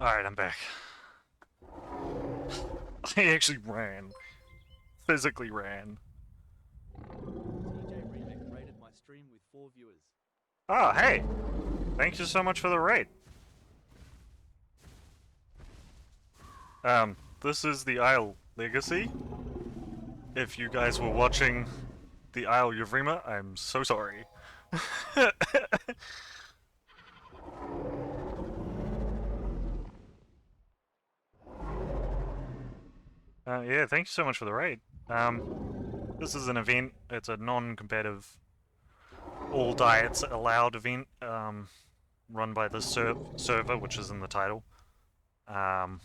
Alright, I'm back. I actually ran. Physically ran. TJ Remake rated my stream with 4 viewers. Oh, hey! Thank you so much for the raid. This is the Isle Legacy. If you guys were watching the Isle Yavrima, I'm so sorry. Yeah, thank you so much for the raid. This is an event. It's a non-competitive, all diets allowed event, run by this server, which is in the title. And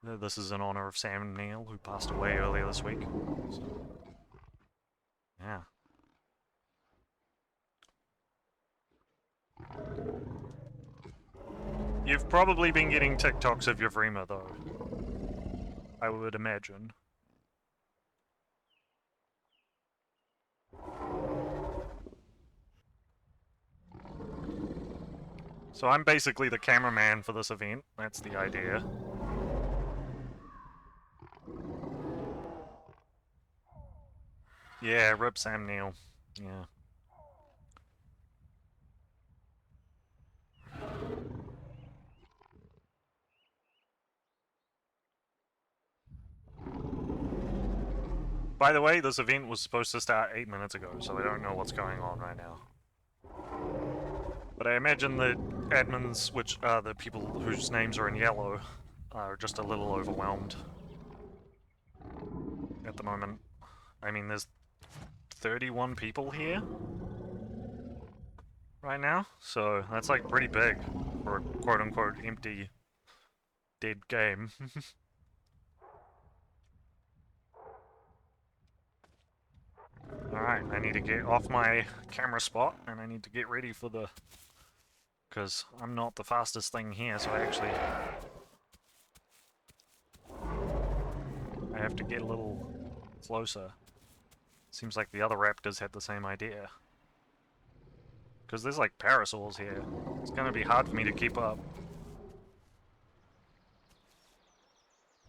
this is in honor of Sam Neill, who passed away earlier this week. So, yeah. You've probably been getting TikToks of Yavrima, though. I would imagine. So I'm basically the cameraman for this event. That's the idea. Yeah, rip Sam Neill. Yeah. By the way, this event was supposed to start 8 minutes ago, so I don't know what's going on right now. But I imagine the admins, which are the people whose names are in yellow, are just a little overwhelmed at the moment. I mean, there's 31 people here right now, so that's like pretty big for a quote-unquote empty, dead game. Alright, I need to get off my camera spot, and I need to get ready for the... Because I'm not the fastest thing here, so I have to get a little closer. Seems like the other raptors had the same idea. Because there's like parasols here. It's gonna be hard for me to keep up.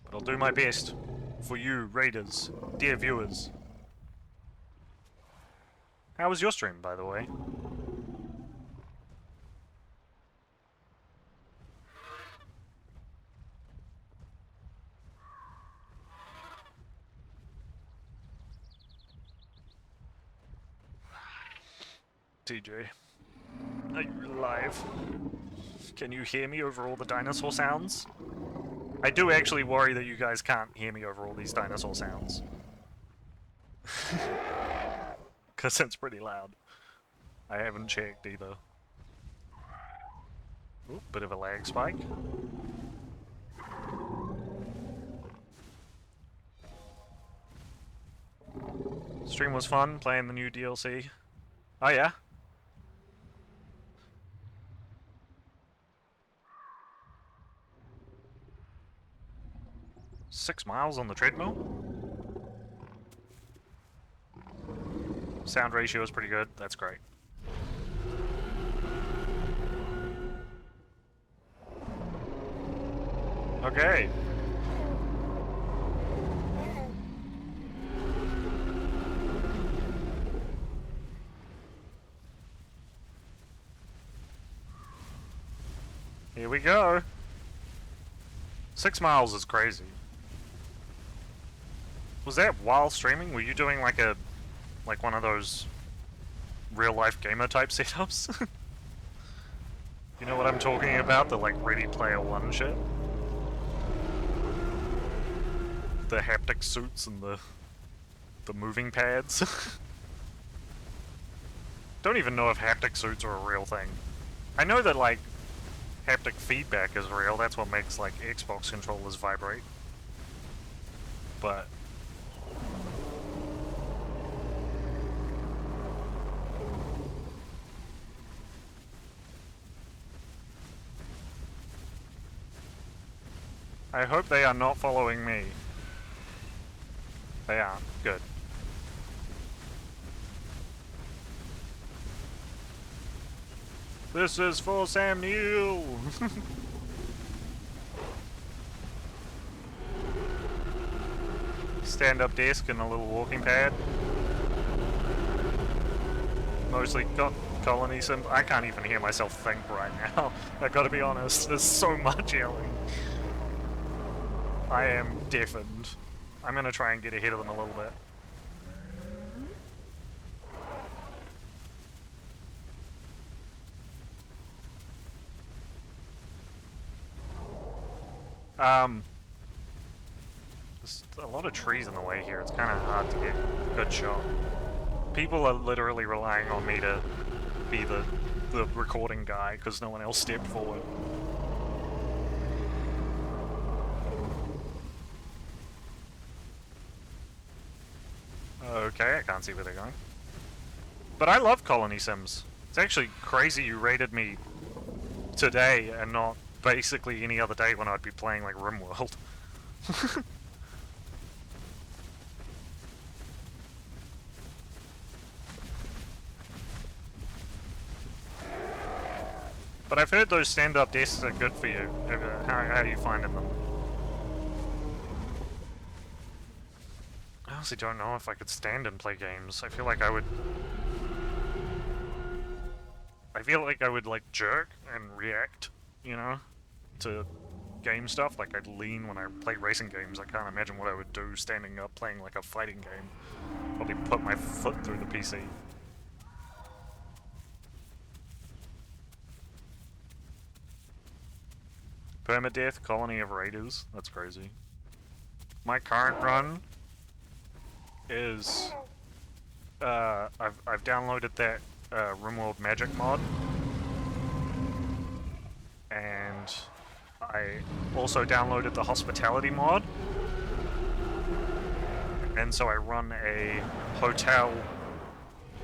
But I'll do my best for you, raiders, dear viewers. How was your stream, by the way? TJ, are you alive? Can you hear me over all the dinosaur sounds? I do actually worry that you guys can't hear me over all these dinosaur sounds. Because it's pretty loud. I haven't checked either. Ooh, bit of a lag spike. Stream was fun, playing the new DLC. Oh yeah? Six miles on the treadmill? Sound ratio is pretty good, that's great. Okay. Here we go. 6 miles is crazy. Was that while streaming? Were you doing like one of those real life gamer type setups? You know what I'm talking about? The like Ready Player One shit? The haptic suits and the moving pads. Don't even know if haptic suits are a real thing. I know that like haptic feedback is real, that's what makes like Xbox controllers vibrate. But I hope they are not following me. They aren't. Good. This is for Sam Neill! Stand-up desk and a little walking pad. Mostly got colony sim. I can't even hear myself think right now. I gotta be honest, there's so much yelling. I am deafened. I'm gonna try and get ahead of them a little bit. There's a lot of trees in the way here. It's kind of hard to get a good shot. People are literally relying on me to be the recording guy because no one else stepped forward. Okay, I can't see where they're going. But I love colony sims. It's actually crazy you rated me today and not basically any other day when I'd be playing like RimWorld. But I've heard those stand-up desks are good for you. How are you finding them? I honestly don't know if I could stand and play games. I feel like I would... like jerk and react, you know, to game stuff. Like I'd lean when I play racing games. I can't imagine what I would do standing up playing like a fighting game. Probably put my foot through the PC. Permadeath, colony of raiders. That's crazy. My current run is I've downloaded that RimWorld Magic mod, and I also downloaded the Hospitality mod, and so I run a hotel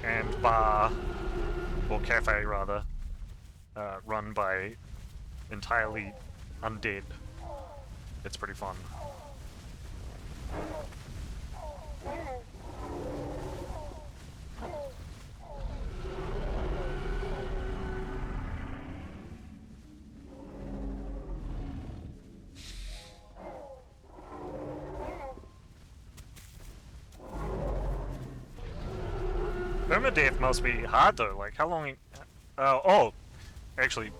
and bar, or cafe rather, run by entirely undead. It's pretty fun. Permadeath must be hard though, like how long... oh, actually,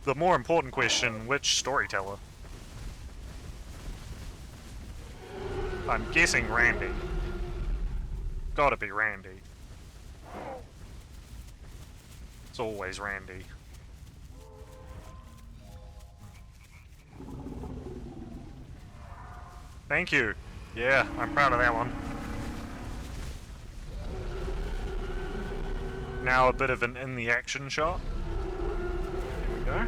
the more important question, which storyteller? I'm guessing Randy. Gotta be Randy. It's always Randy. Thank you. Yeah, I'm proud of that one. Now a bit of an in the action shot. Here we go.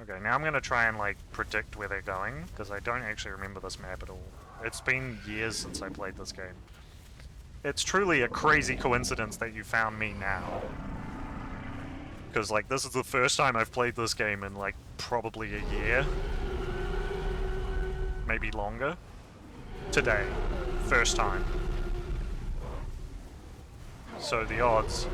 Okay, now I'm gonna try and like predict where they're going, because I don't actually remember this map at all. It's been years since I played this game. It's truly a crazy coincidence that you found me now. Because like this is the first time I've played this game in like probably a year. Maybe longer. Today. First time. So the odds.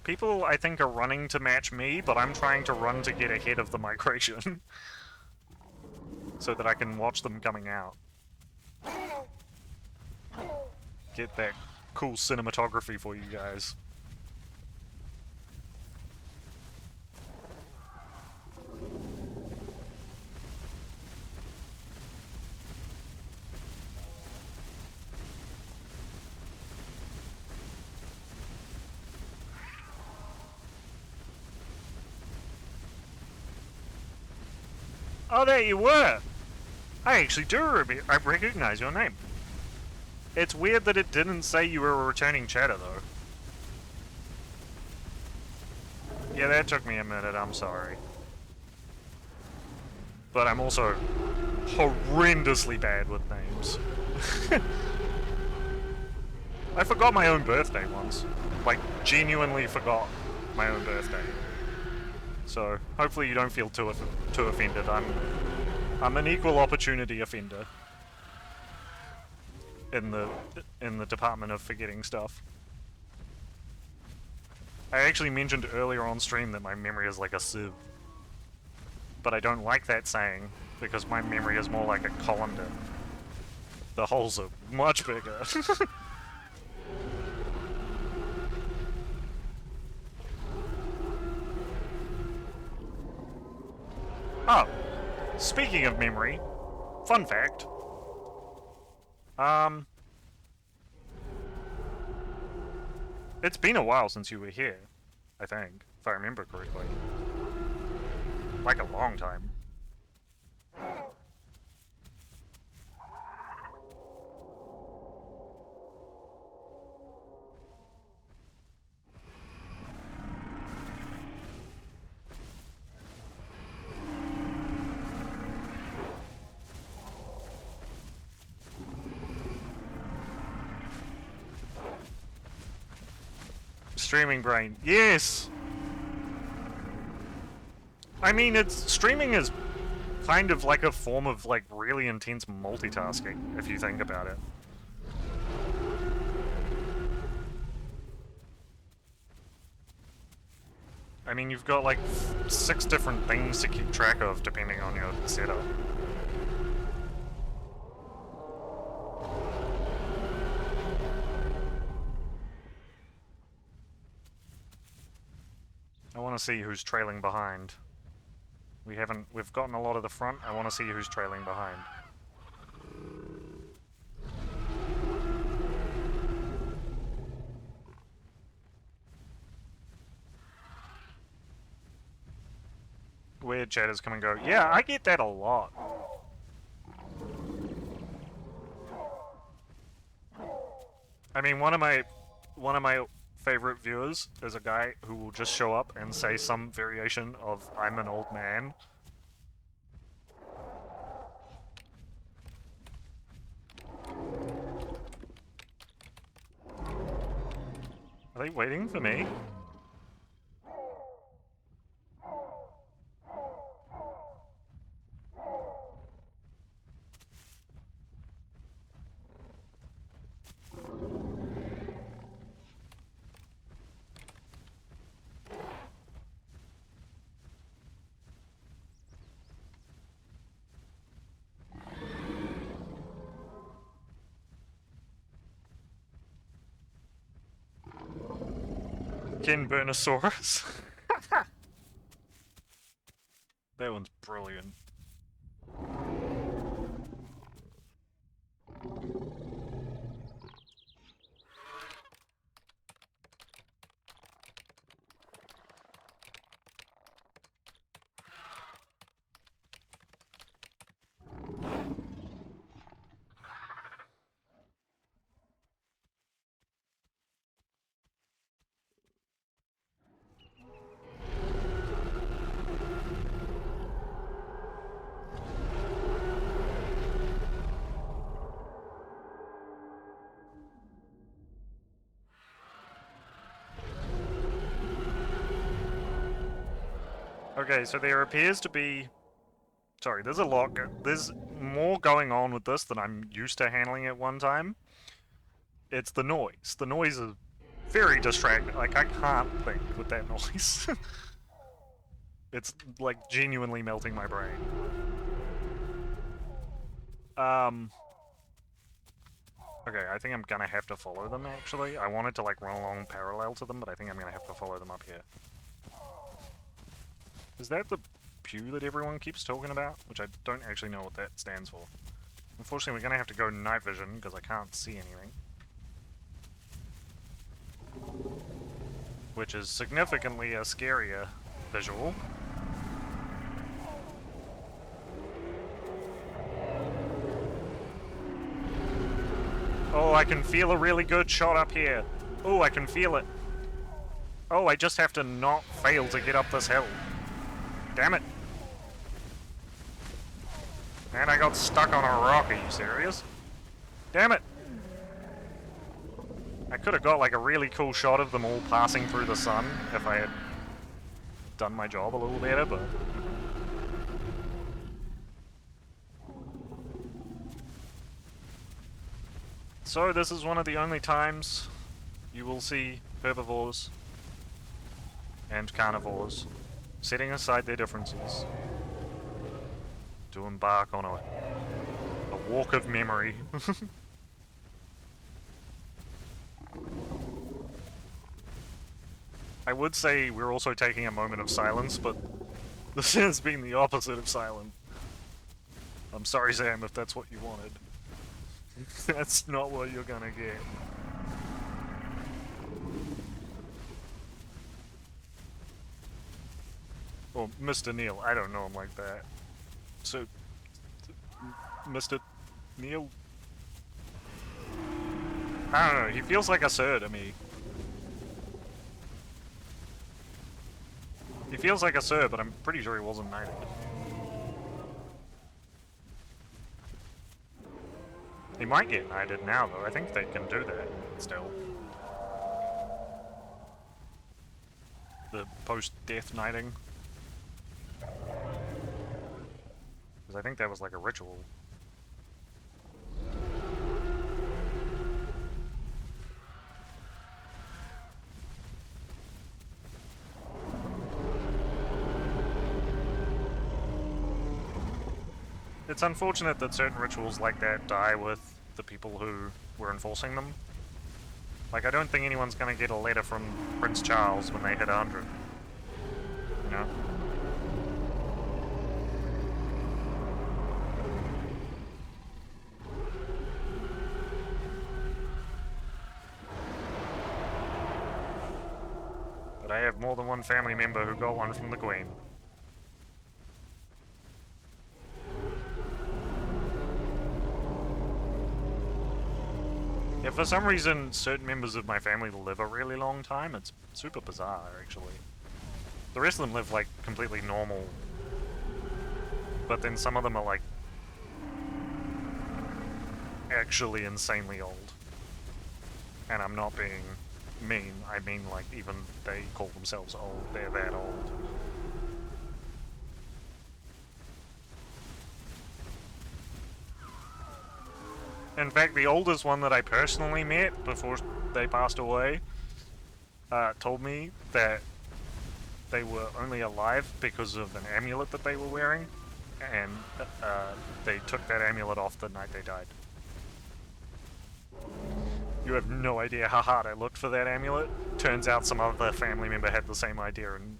People, I think, are running to match me, but I'm trying to run to get ahead of the migration. So that I can watch them coming out. Get that cool cinematography for you guys. Oh, there you were! I actually do I recognize your name. It's weird that it didn't say you were a returning chatter, though. Yeah, that took me a minute, I'm sorry. But I'm also horrendously bad with names. I forgot my own birthday once. Like, genuinely forgot my own birthday. So, hopefully you don't feel too offended. I'm an equal opportunity offender. in the department of forgetting stuff. I actually mentioned earlier on stream that my memory is like a sieve. But I don't like that saying, because my memory is more like a colander. The holes are much bigger. Oh, speaking of memory, fun fact. It's been a while since you were here, I think, if I remember correctly. Like a long time. Streaming brain. Yes! I mean, streaming is kind of like a form of like really intense multitasking, if you think about it. I mean, you've got like 6 different things to keep track of depending on your setup. I want to see who's trailing behind. We've gotten a lot of the front. I want to see who's trailing behind. Weird chatters come and go. Yeah, I get that a lot. I mean, one of my favorite viewers is a guy who will just show up and say some variation of "I'm an old man." Are they waiting for me? Ken Burnosaurus. That one's brilliant. Okay, so there appears to be... Sorry, there's a lot... There's more going on with this than I'm used to handling at one time. It's the noise. The noise is very distracting. Like, I can't think with that noise. It's, like, genuinely melting my brain. Okay, I think I'm gonna have to follow them, actually. I wanted to, like, run along parallel to them, but I think I'm gonna have to follow them up here. Is that the pew that everyone keeps talking about? Which I don't actually know what that stands for. Unfortunately, we're gonna have to go night vision, because I can't see anything. Which is significantly a scarier visual. Oh, I can feel a really good shot up here. Oh, I can feel it. Oh, I just have to not fail to get up this hill. Damn it. And I got stuck on a rock, are you serious? Damn it. I could have got like a really cool shot of them all passing through the sun if I had done my job a little better, but... So this is one of the only times you will see herbivores and carnivores setting aside their differences to embark on a walk of memory. I would say we're also taking a moment of silence, but this has been the opposite of silent. I'm sorry, Sam, if that's what you wanted. That's not what you're gonna get. Or Mr. Neill, I don't know him like that. So, Mr. Neill? I don't know, he feels like a sir to me. He feels like a sir, but I'm pretty sure he wasn't knighted. He might get knighted now, though. I think they can do that still. The post-death knighting. Because I think that was like a ritual. It's unfortunate that certain rituals like that die with the people who were enforcing them. Like, I don't think anyone's gonna get a letter from Prince Charles when they hit 100. You know? But I have more than one family member who got one from the Queen. Yeah, for some reason, certain members of my family live a really long time. It's super bizarre, actually. The rest of them live, like, completely normal. But then some of them are, like, actually insanely old. And I'm not being mean. I mean, like, even they call themselves old. They're that old. In fact, the oldest one that I personally met before they passed away told me that they were only alive because of an amulet that they were wearing, and they took that amulet off the night they died. You have no idea how hard I looked for that amulet. Turns out some other family member had the same idea and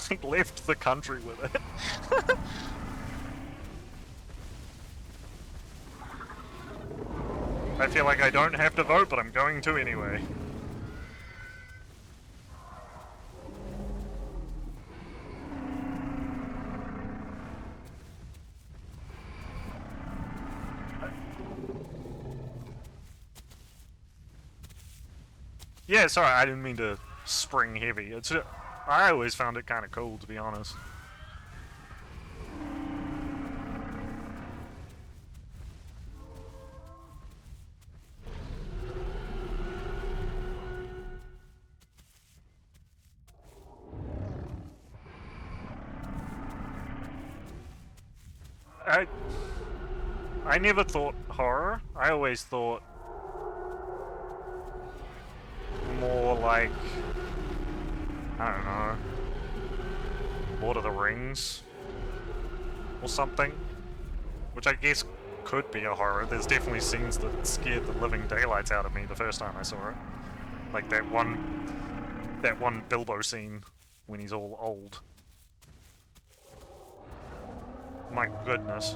like left the country with it. I feel like I don't have to vote, but I'm going to anyway. Yeah, sorry, I didn't mean to spring heavy. I always found it kind of cool, to be honest. I never thought horror. I always thought more like, I don't know, Lord of the Rings or something, which I guess could be a horror. There's definitely scenes that scared the living daylights out of me the first time I saw it. Like that one Bilbo scene when he's all old. My goodness.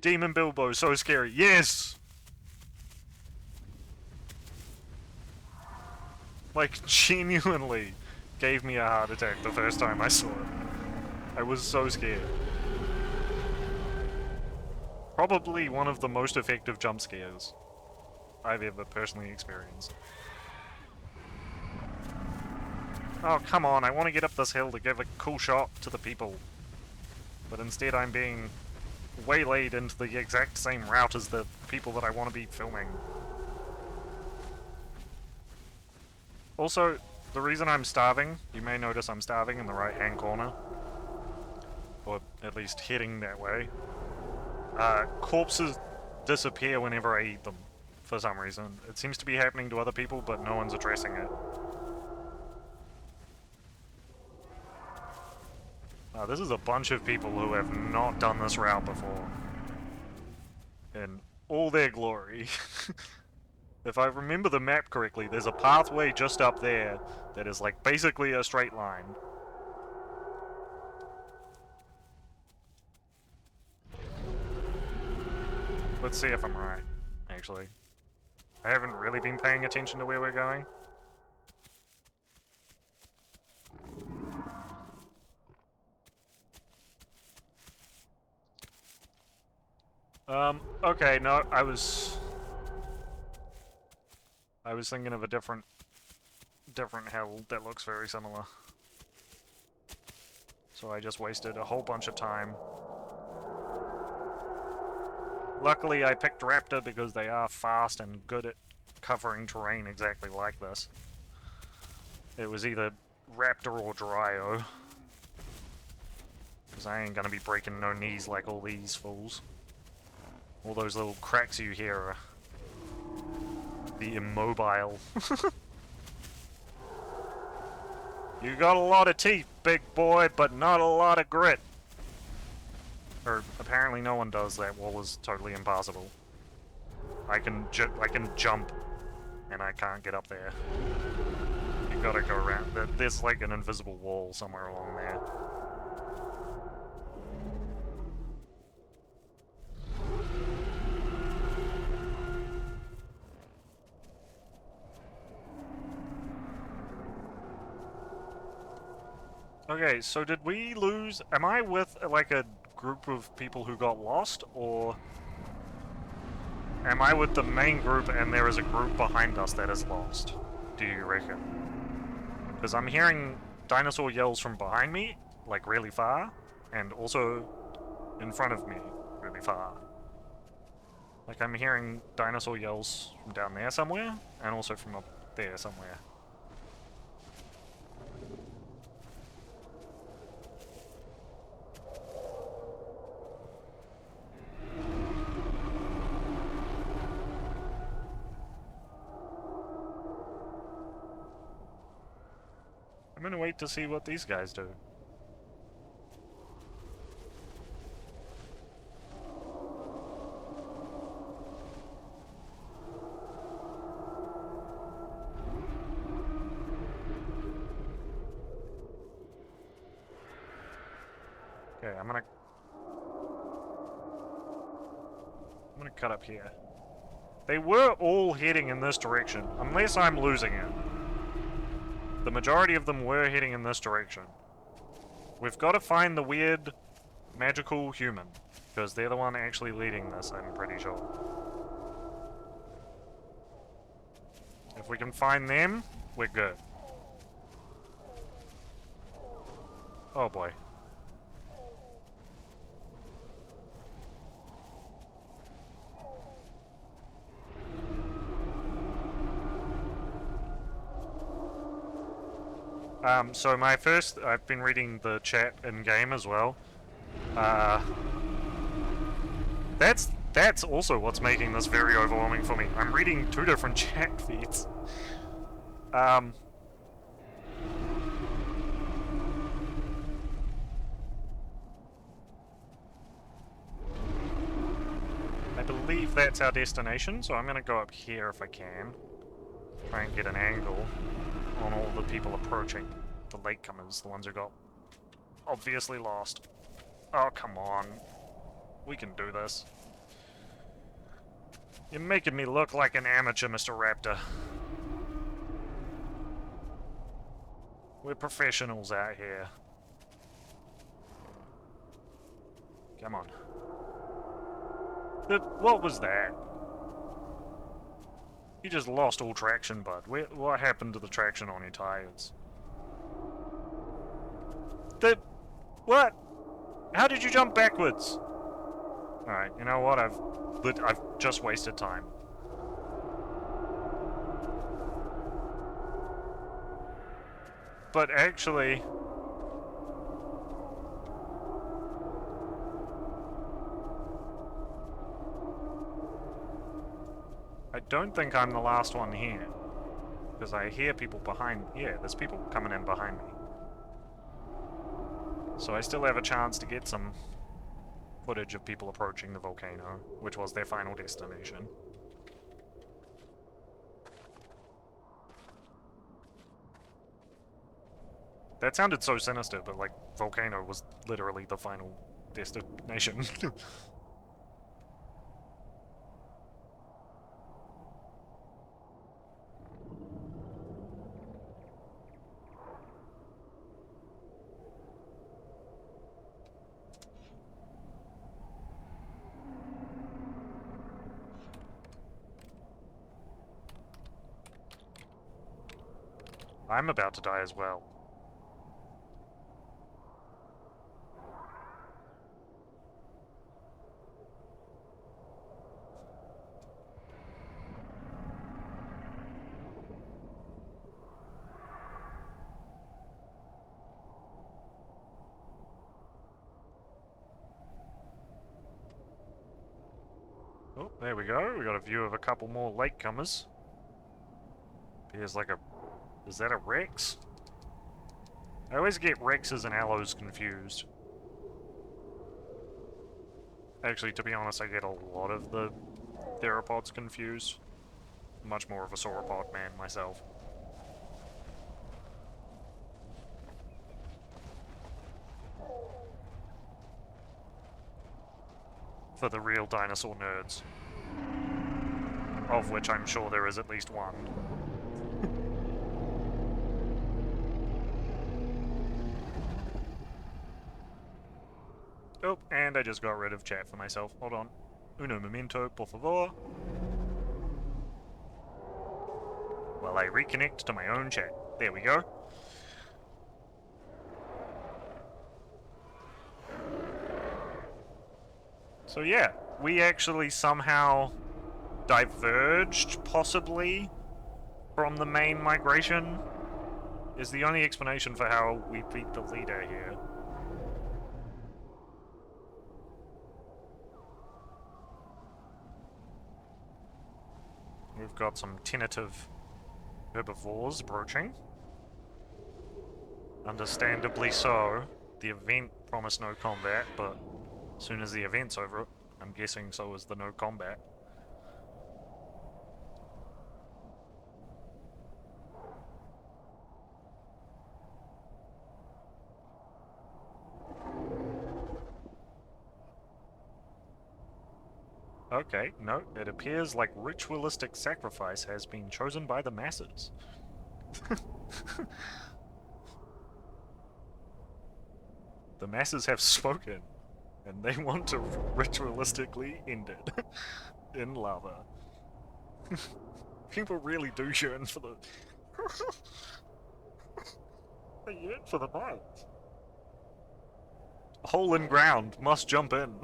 Demon Bilbo, so scary. Yes! Like, genuinely gave me a heart attack the first time I saw it. I was so scared. Probably one of the most effective jump scares I've ever personally experienced. Oh, come on, I want to get up this hill to give a cool shot to the people. But instead I'm being waylaid into the exact same route as the people that I want to be filming. Also, the reason I'm starving, you may notice I'm starving in the right-hand corner. Or at least heading that way. Corpses disappear whenever I eat them, for some reason. It seems to be happening to other people, but no one's addressing it. This is a bunch of people who have not done this route before. In all their glory. If I remember the map correctly, there's a pathway just up there that is like basically a straight line. Let's see if I'm right, actually. I haven't really been paying attention to where we're going. Okay, no, I was thinking of a different hell that looks very similar. So I just wasted a whole bunch of time. Luckily I picked Raptor because they are fast and good at covering terrain exactly like this. It was either Raptor or Dryo. Because I ain't gonna be breaking no knees like all these fools. All those little cracks you hear are the immobile. You got a lot of teeth, big boy, but not a lot of grit. Or apparently no one does. That wall is totally impassable. I can jump, and I can't get up there. You gotta go around. There's like an invisible wall somewhere along there. Okay, so did we lose... Am I with, like, a group of people who got lost, or... Am I with the main group and there is a group behind us that is lost? Do you reckon? Because I'm hearing dinosaur yells from behind me, like, really far, and also in front of me, really far. Like, I'm hearing dinosaur yells from down there somewhere, and also from up there somewhere. I'm gonna wait to see what these guys do. Okay, I'm gonna cut up here. They were all heading in this direction, unless I'm losing it. The majority of them were heading in this direction. We've got to find the weird, magical human, because they're the one actually leading this, I'm pretty sure. If we can find them, we're good. Oh boy. So I've been reading the chat in-game as well. That's also what's making this very overwhelming for me. I'm reading two different chat feeds. I believe that's our destination, so I'm gonna go up here if I can. Try and get an angle on all the people approaching. The latecomers, the ones who got obviously lost. Oh, come on. We can do this. You're making me look like an amateur, Mr. Raptor. We're professionals out here. Come on. What was that? You just lost all traction, bud. What happened to the traction on your tires? What? How did you jump backwards? Alright, you know what? I've just wasted time. But actually... I don't think I'm the last one here. Because I hear people behind... Yeah, there's people coming in behind me. So I still have a chance to get some footage of people approaching the volcano, which was their final destination. That sounded so sinister, but like, volcano was literally the final destination. I'm about to die as well. Oh, there we go. We got a view of a couple more latecomers. Here's like a... Is that a Rex? I always get Rexes and Allos confused. Actually, to be honest, I get a lot of the theropods confused. Much more of a sauropod man myself. For the real dinosaur nerds. Of which I'm sure there is at least one. Oh, and I just got rid of chat for myself. Hold on. Uno momento, por favor. While I reconnect to my own chat. There we go. So yeah, we actually somehow diverged, possibly, from the main migration. Is the only explanation for how we beat the leader here. We've got some tentative herbivores approaching. Understandably so. The event promised no combat, but as soon as the event's over, I'm guessing so is the no combat. Okay, no, it appears like ritualistic sacrifice has been chosen by the masses. The masses have spoken, and they want to ritualistically end it in lava. People really do yearn for the... They yearn for the mines. Hole in ground, must jump in.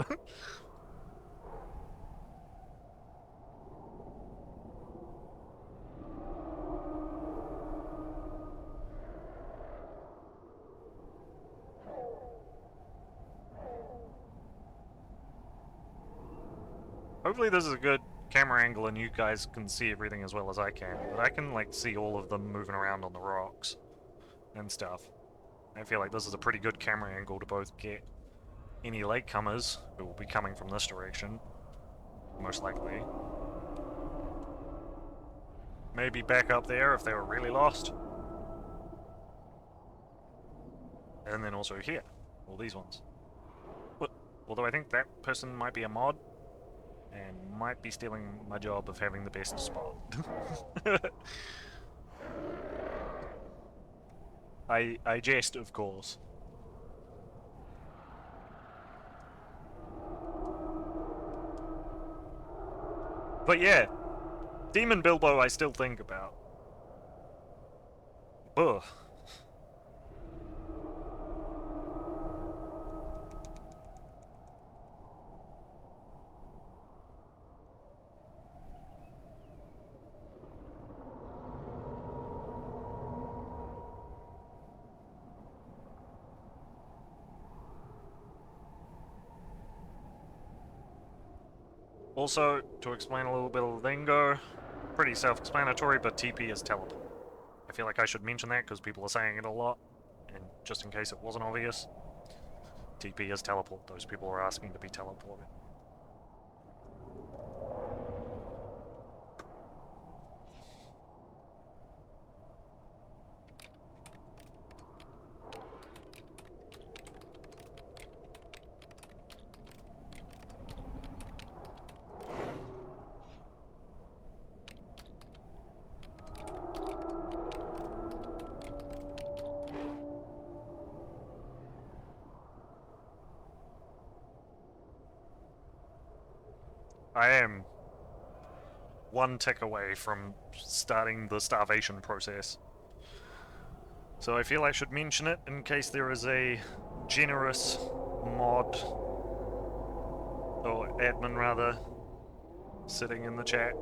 Hopefully this is a good camera angle and you guys can see everything as well as I can. But I can, like, see all of them moving around on the rocks and stuff. I feel like this is a pretty good camera angle to both get any latecomers who will be coming from this direction, most likely. Maybe back up there if they were really lost. And then also here, all these ones. But, although I think that person might be a mod, and might be stealing my job of having the best spot. I jest, of course. But yeah, Demon Bilbo I still think about. Ugh. Also, to explain a little bit of lingo, pretty self-explanatory, but TP is teleport. I feel like I should mention that because people are saying it a lot, and just in case it wasn't obvious, TP is teleport. Those people are asking to be teleported. I am one tick away from starting the starvation process. So I feel I should mention it in case there is a generous mod, or admin rather, sitting in the chat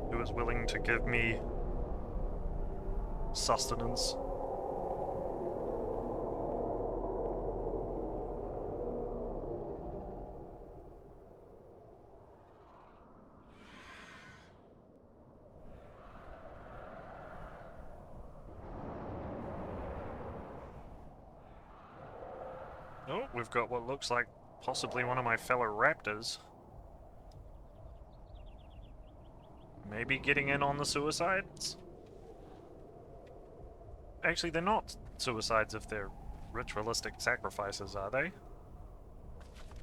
who is willing to give me sustenance. Oh, we've got what looks like possibly one of my fellow raptors. Maybe getting in on the suicides? Actually, they're not suicides if they're ritualistic sacrifices, are they?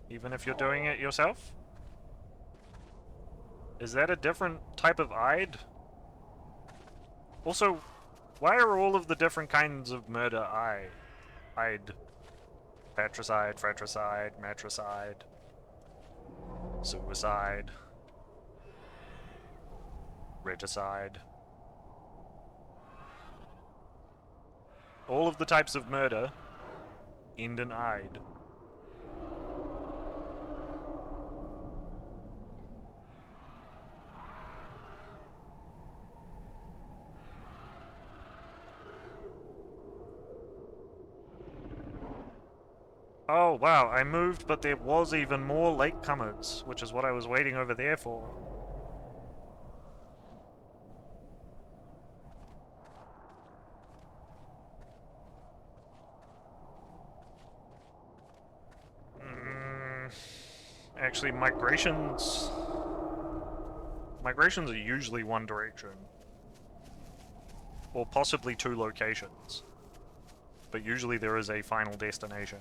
Even if you're doing it yourself? Is that a different type of Ide? Also, why are all of the different kinds of murder Ide? Patricide, fratricide, matricide, suicide, regicide. All of the types of murder end in Ide. Oh wow, I moved, but there was even more latecomers, which is what I was waiting over there for. Actually, migrations are usually one direction, or possibly two locations, but usually there is a final destination.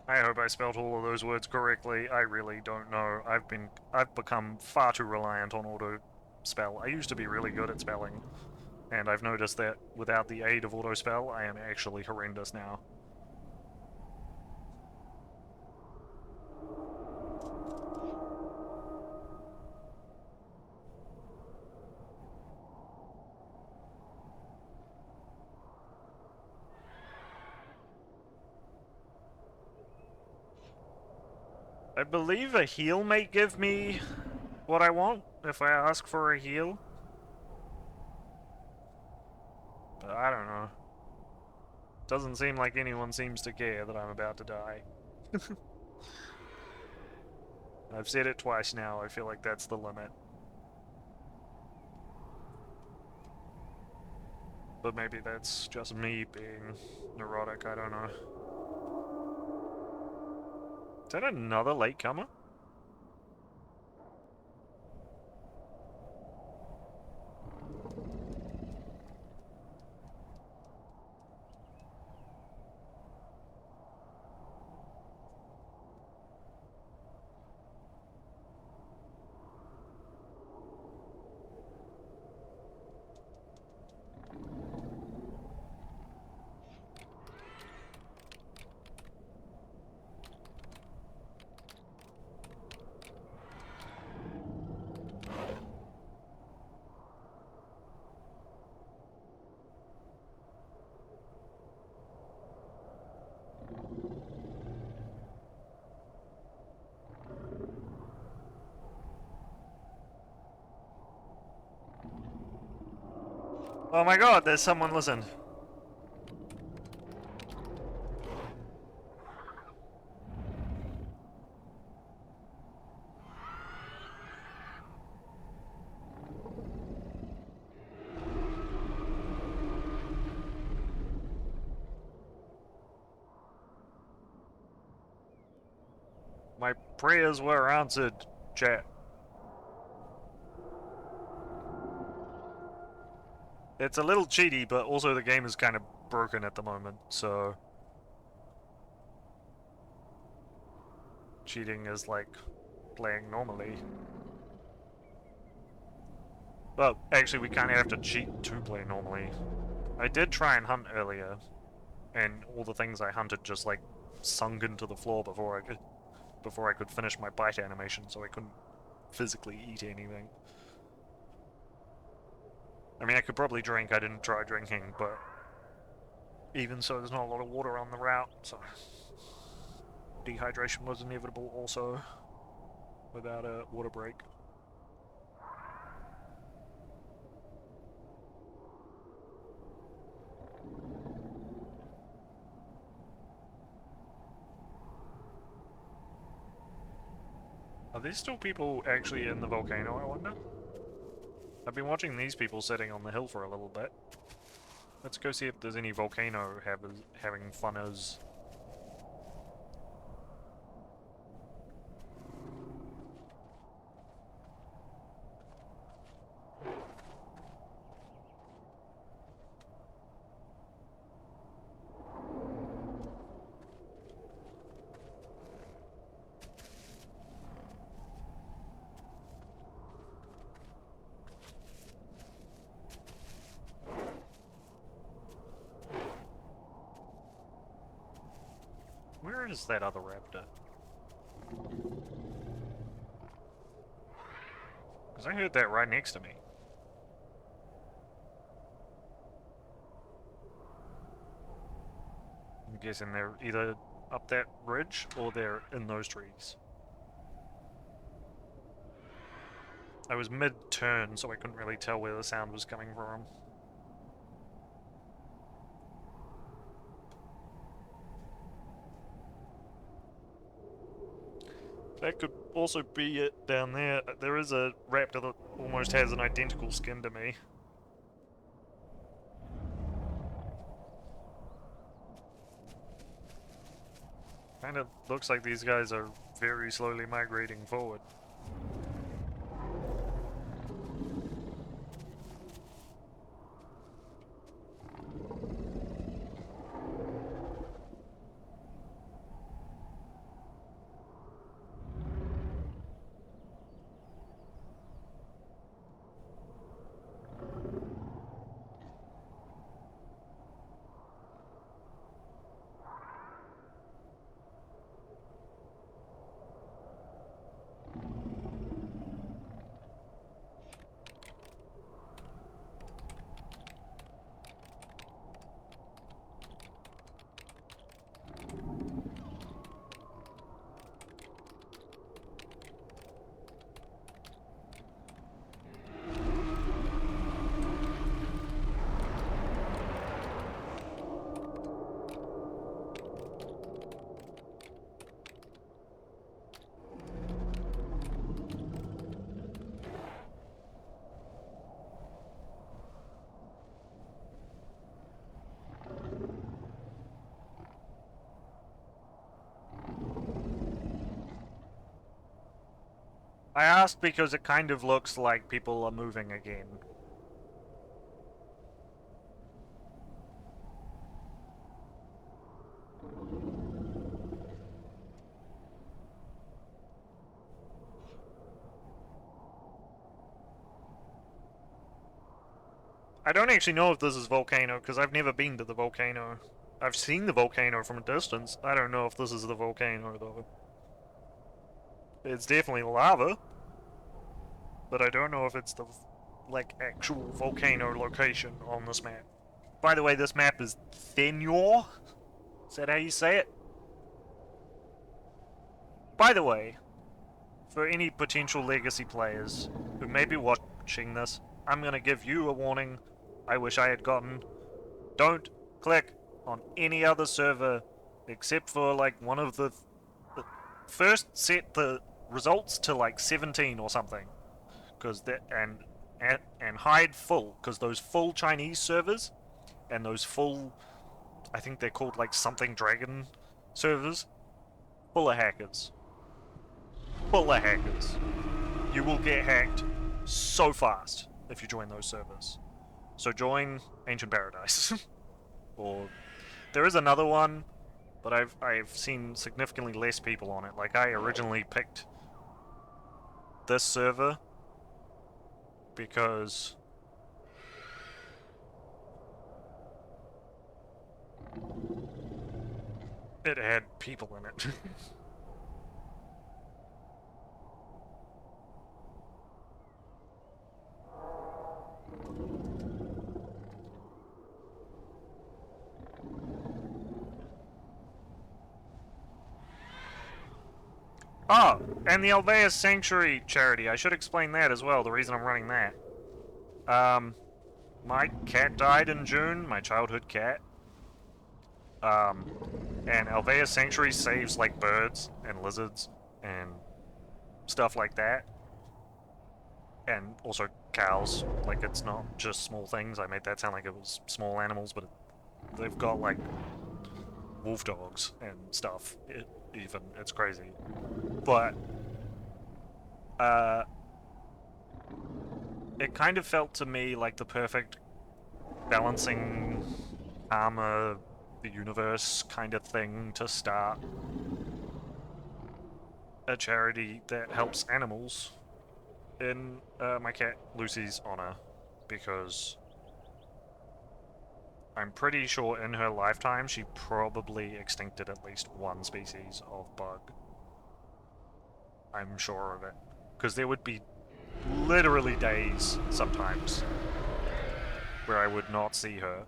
I hope I spelled all of those words correctly. I really don't know. I've become far too reliant on auto spell. I used to be really good at spelling, and I've noticed that without the aid of auto spell, I am actually horrendous now. I believe a heal may give me what I want if I ask for a heal. But I don't know. Doesn't seem like anyone seems to care that I'm about to die. I've said it twice now, I feel like that's the limit. But maybe that's just me being neurotic, I don't know. Is that another latecomer? Oh my god, there's someone listened. My prayers were answered, chat. It's a little cheaty, but also the game is kind of broken at the moment, so... Cheating is like playing normally. Well, actually we kind of have to cheat to play normally. I did try and hunt earlier, and all the things I hunted just like sunk into the floor before I could finish my bite animation, so I couldn't physically eat anything. I mean, I could probably drink, I didn't try drinking, but even so, there's not a lot of water on the route, so dehydration was inevitable also, without a water break. Are there still people actually in the volcano, I wonder? I've been watching these people sitting on the hill for a little bit. Let's go see if there's any volcano having funners. Where is that other raptor? Because I heard that right next to me. I'm guessing they're either up that ridge or they're in those trees. I was mid-turn, so I couldn't really tell where the sound was coming from. That could also be it down there. There is a raptor that almost has an identical skin to me. Kind of looks like these guys are very slowly migrating forward. I asked because it kind of looks like people are moving again. I don't actually know if this is volcano, because I've never been to the volcano. I've seen the volcano from a distance. I don't know if this is the volcano, though. It's definitely lava, but I don't know if it's the, like, actual volcano location on this map. By the way, this map is Thenyaw? Is that how you say it? By the way, for any potential Legacy players who may be watching this, I'm gonna give you a warning. I wish I had gotten. Don't click on any other server except for like one of the first set the results to like 17 or something, because that and hide full, because those full Chinese servers and those full, I think they're called like something dragon servers, full of hackers. Full of hackers. You will get hacked so fast if you join those servers. So join Ancient Paradise. Or there is another one, but I've seen significantly less people on it. Like I originally picked this server because it had people in it. Oh, and the Alveus Sanctuary charity. I should explain that as well, the reason I'm running that. My cat died in June, my childhood cat. And Alveus Sanctuary saves, like, birds and lizards and stuff like that. And also cows. Like, it's not just small things. I made that sound like it was small animals, but they've got, like, wolf dogs and stuff. It's crazy. But it kind of felt to me like the perfect balancing armor the universe kind of thing to start a charity that helps animals in my cat Lucy's honor, because I'm pretty sure in her lifetime she probably extincted at least one species of bug. I'm sure of it. Because there would be literally days, sometimes, where I would not see her.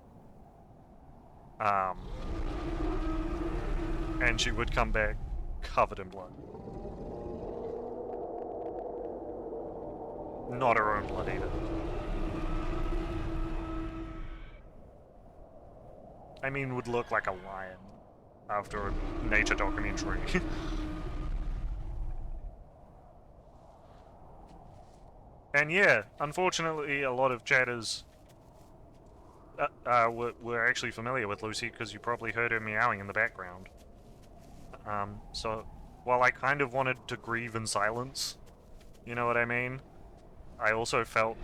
And she would come back covered in blood. Not her own blood either. I mean, would look like a lion after a nature documentary. And yeah, unfortunately, a lot of chatters were actually familiar with Lucy because you probably heard her meowing in the background. So while I kind of wanted to grieve in silence, you know what I mean? I also felt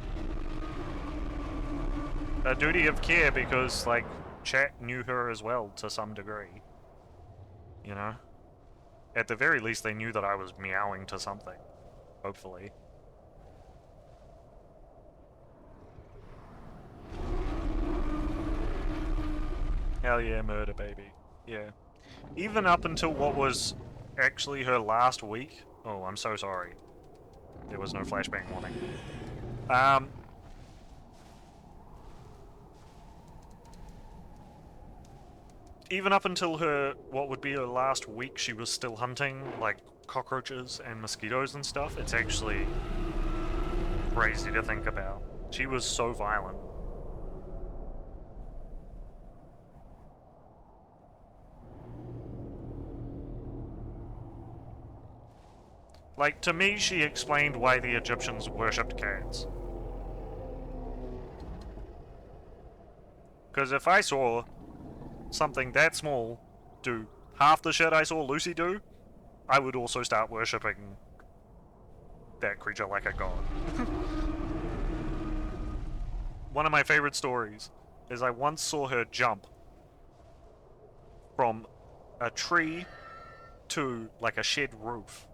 a duty of care because, like, chat knew her as well to some degree. You know? At the very least, they knew that I was meowing to something. Hopefully. Hell yeah, murder baby. Yeah. Even up until what was actually her last week. Oh, I'm so sorry. There was no flashbang warning. Even up until what would be her last week, she was still hunting, like, cockroaches and mosquitoes and stuff. It's actually crazy to think about. She was so violent. Like, to me, she explained why the Egyptians worshipped cats. Because if I saw something that small do half the shit I saw Lucy do, I would also start worshipping that creature like a god. One of my favorite stories is I once saw her jump from a tree to, like, a shed roof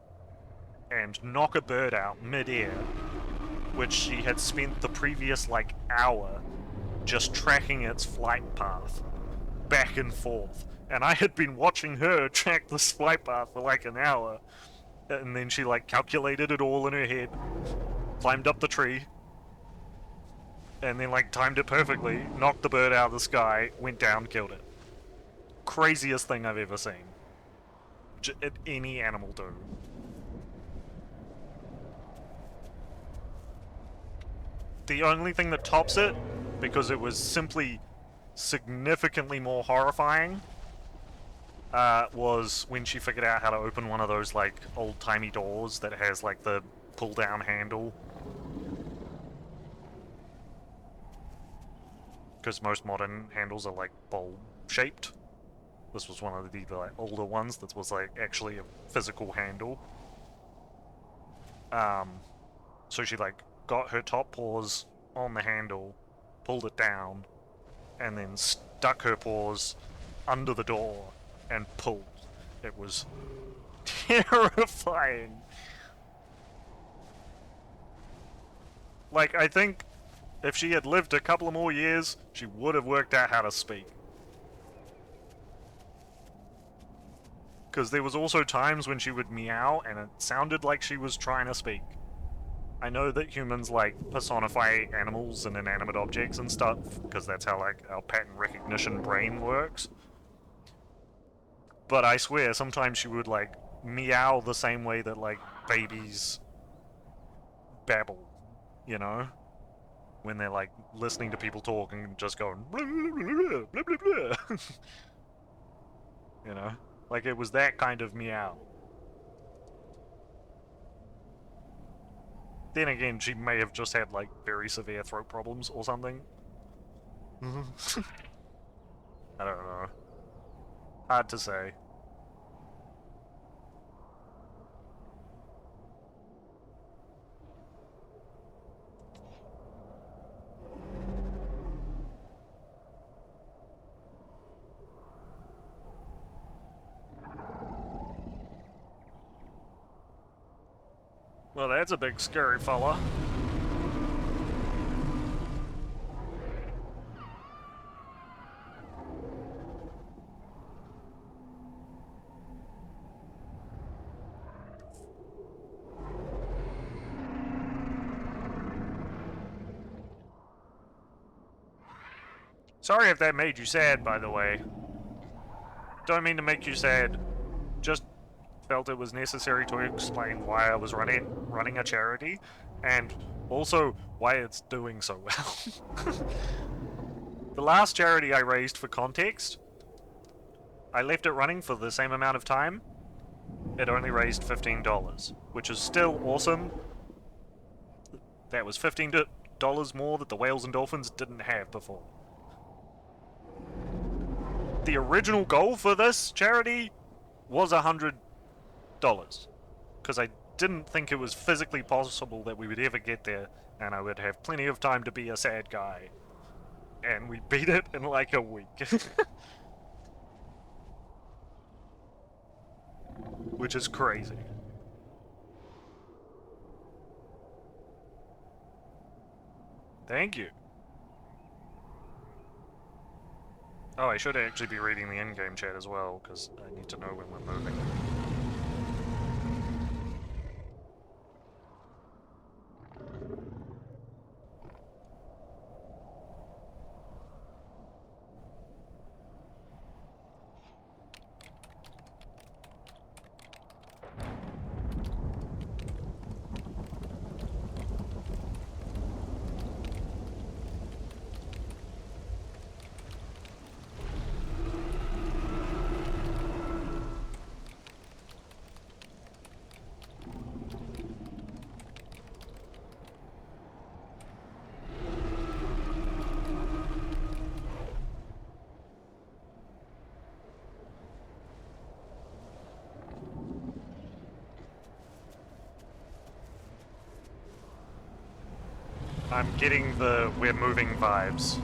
and knock a bird out mid-air, which she had spent the previous, like, hour just tracking its flight path back and forth. And I had been watching her track this flight path for like an hour, and then she, like, calculated it all in her head, climbed up the tree, and then, like, timed it perfectly, knocked the bird out of the sky, went down, killed it. Craziest thing I've ever seen. Any animal do. The only thing that tops it because it was simply significantly more horrifying, was when she figured out how to open one of those, like, old-timey doors that has, like, the pull-down handle. Because most modern handles are, like, bulb-shaped. This was one of the, like, older ones that was, like, actually a physical handle. So she, like, got her top paws on the handle, pulled it down, and then stuck her paws under the door and pulled. It was terrifying. Like, I think if she had lived a couple of more years, she would have worked out how to speak. Because there was also times when she would meow and it sounded like she was trying to speak. I know that humans, like, personify animals and inanimate objects and stuff, because that's how, like, our pattern recognition brain works. But I swear, sometimes she would, like, meow the same way that, like, babies babble, you know? When they're, like, listening to people talk and just going blah, blah, blah, blah, blah, blah. You know? Like, it was that kind of meow. Then again, she may have just had, like, very severe throat problems or something. I don't know. Hard to say. Well, that's a big scary fella. Sorry if that made you sad, by the way. Don't mean to make you sad. Just felt it was necessary to explain why I was running a charity, and also why it's doing so well. The last charity I raised, for context, I left it running for the same amount of time. It only raised $15, which is still awesome. That was $15 more that the whales and dolphins didn't have before. The original goal for this charity was $100, because I didn't think it was physically possible that we would ever get there, and I would have plenty of time to be a sad guy. And we beat it in like a week. Which is crazy. Thank you. Oh, I should actually be reading the in-game chat as well, because I need to know when we're moving. I'm getting the we're moving vibes.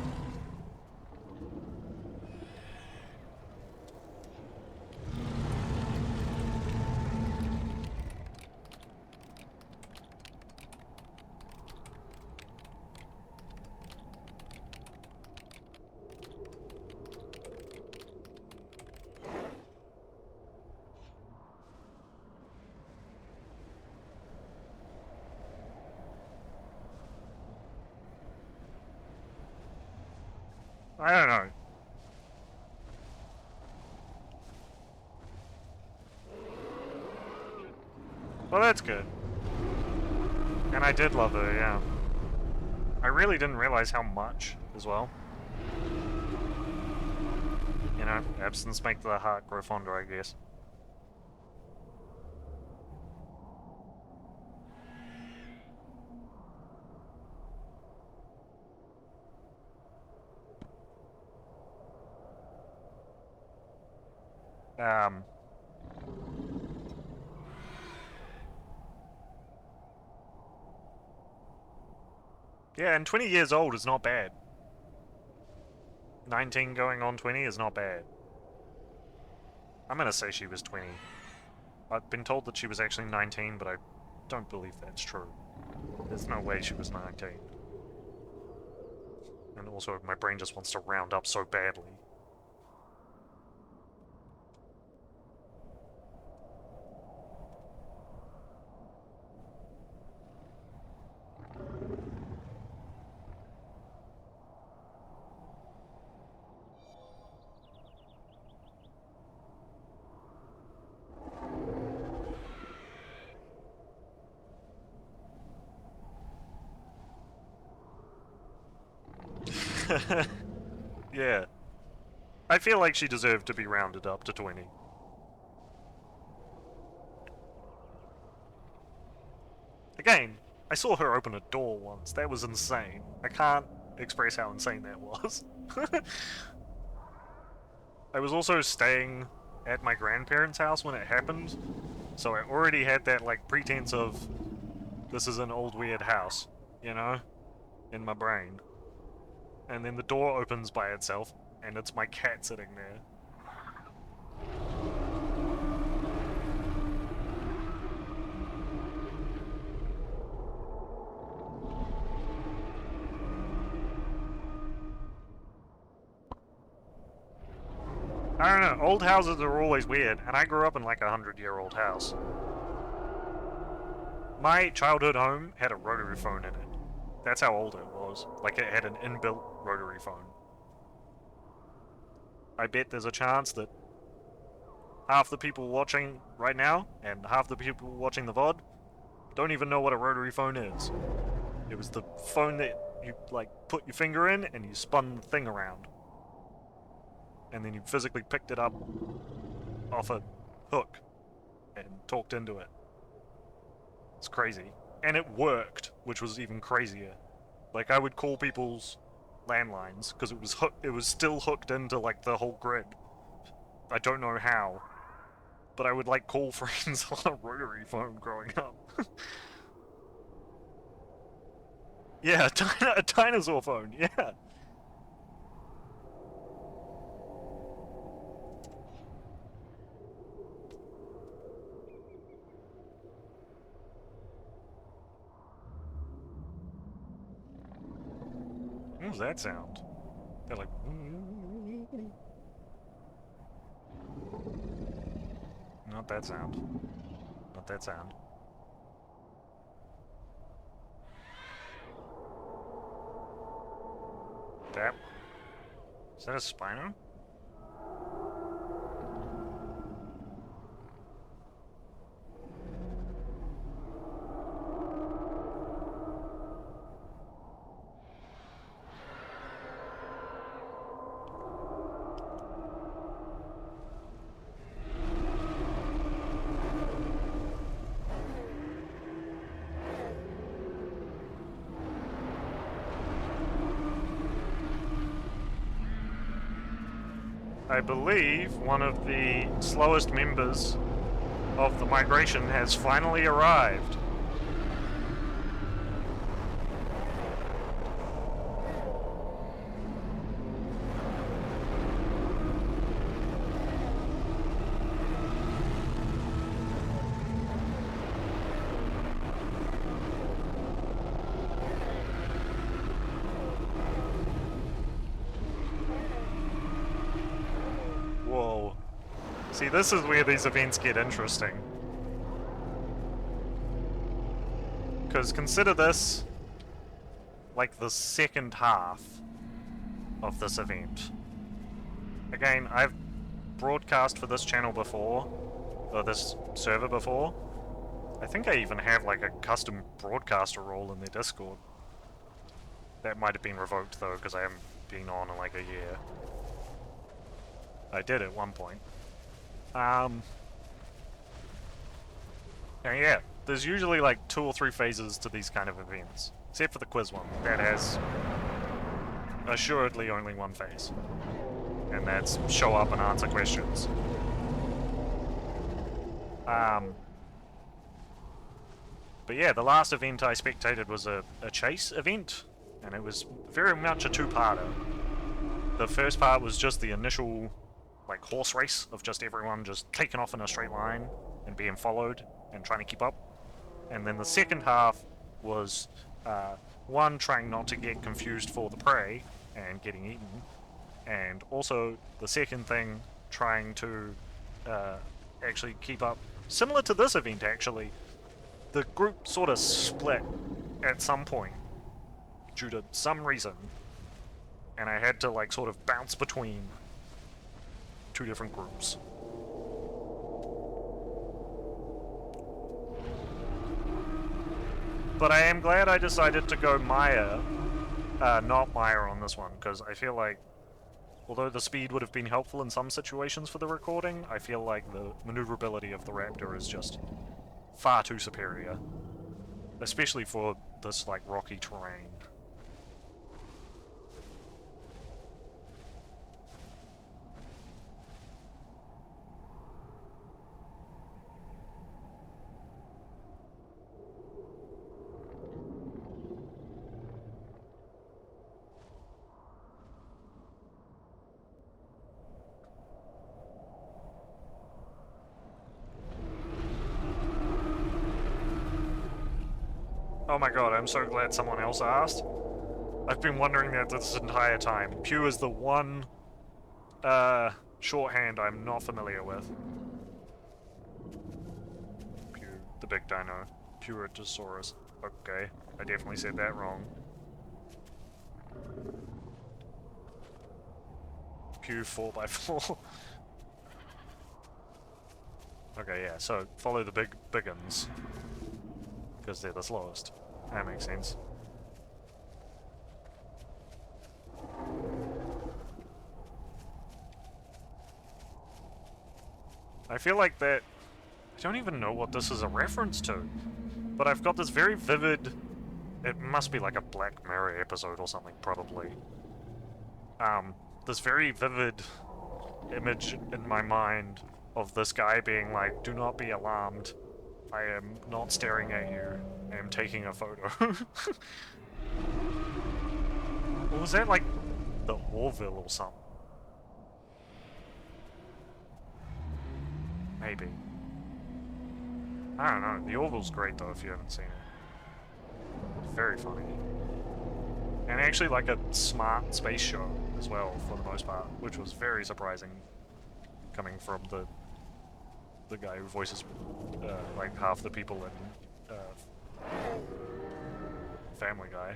I don't know. Well, that's good. And I did love her, yeah. I really didn't realize how much as well. You know, absence make the heart grow fonder, I guess. Yeah, and 20 years old is not bad. 19 going on 20 is not bad. I'm gonna say she was 20. I've been told that she was actually 19, but I don't believe that's true. There's no way she was 19. And also, my brain just wants to round up so badly. Yeah. I feel like she deserved to be rounded up to 20. Again, I saw her open a door once. That was insane. I can't express how insane that was. I was also staying at my grandparents' house when it happened, so I already had that, like, pretense of this is an old weird house, you know, in my brain. And then the door opens by itself, and it's my cat sitting there. I don't know, old houses are always weird, and I grew up in like a 100-year-old house. My childhood home had a rotary phone in it. That's how old it was. Like, it had an inbuilt rotary phone. I bet there's a chance that half the people watching right now, and half the people watching the VOD, don't even know what a rotary phone is. It was the phone that you, like, put your finger in, and you spun the thing around. And then you physically picked it up off a hook and talked into it. It's crazy. And it worked, which was even crazier. Like, I would call people's landlines, because it was still hooked into, like, the whole grid. I don't know how. But I would, like, call friends on a rotary phone growing up. Yeah, a dinosaur phone, yeah. What was that sound? They're like... Not that sound. Not that sound. That... Is that a Spino? I believe one of the slowest members of the migration has finally arrived. Whoa. See, this is where these events get interesting. Because consider this like the second half of this event. Again, I've broadcast for this channel before, or this server before. I think I even have like a custom broadcaster role in their Discord. That might have been revoked though, because I haven't been on in like a year. I did at one point. And yeah, there's usually like 2 or 3 phases to these kind of events. Except for the quiz one. That has assuredly only one phase. And that's show up and answer questions. But yeah, the last event I spectated was a chase event. And it was very much a 2-parter. The first part was just the initial like horse race of just everyone just taking off in a straight line and being followed and trying to keep up. And then the second half was one, trying not to get confused for the prey and getting eaten, and also the second thing, trying to actually keep up. Similar to this event, actually, the group sort of split at some point due to some reason, and I had to like sort of bounce between 2 different groups. But I am glad I decided to go Maya, not Maya on this one, because I feel like, although the speed would have been helpful in some situations for the recording, I feel like the maneuverability of the Raptor is just far too superior. Especially for this, like, rocky terrain. Oh my god, I'm so glad someone else asked. I've been wondering that this entire time. Pew is the one shorthand I'm not familiar with. Pew, the big dino. Puritosaurus. Okay, I definitely said that wrong. Pew 4x4. Okay, yeah, so follow the big uns. Because they're the slowest. That makes sense. I feel like that... I don't even know what this is a reference to. But I've got this very vivid... It must be like a Black Mirror episode or something, probably. This very vivid image in my mind of this guy being like, "Do not be alarmed. I am not staring at you. I am taking a photo." Or was that like the Orville or something? Maybe. I don't know. The Orville's great though if you haven't seen it. It's very funny. And actually like a smart space show as well for the most part, which was very surprising coming from the guy who voices like half the people in Family Guy.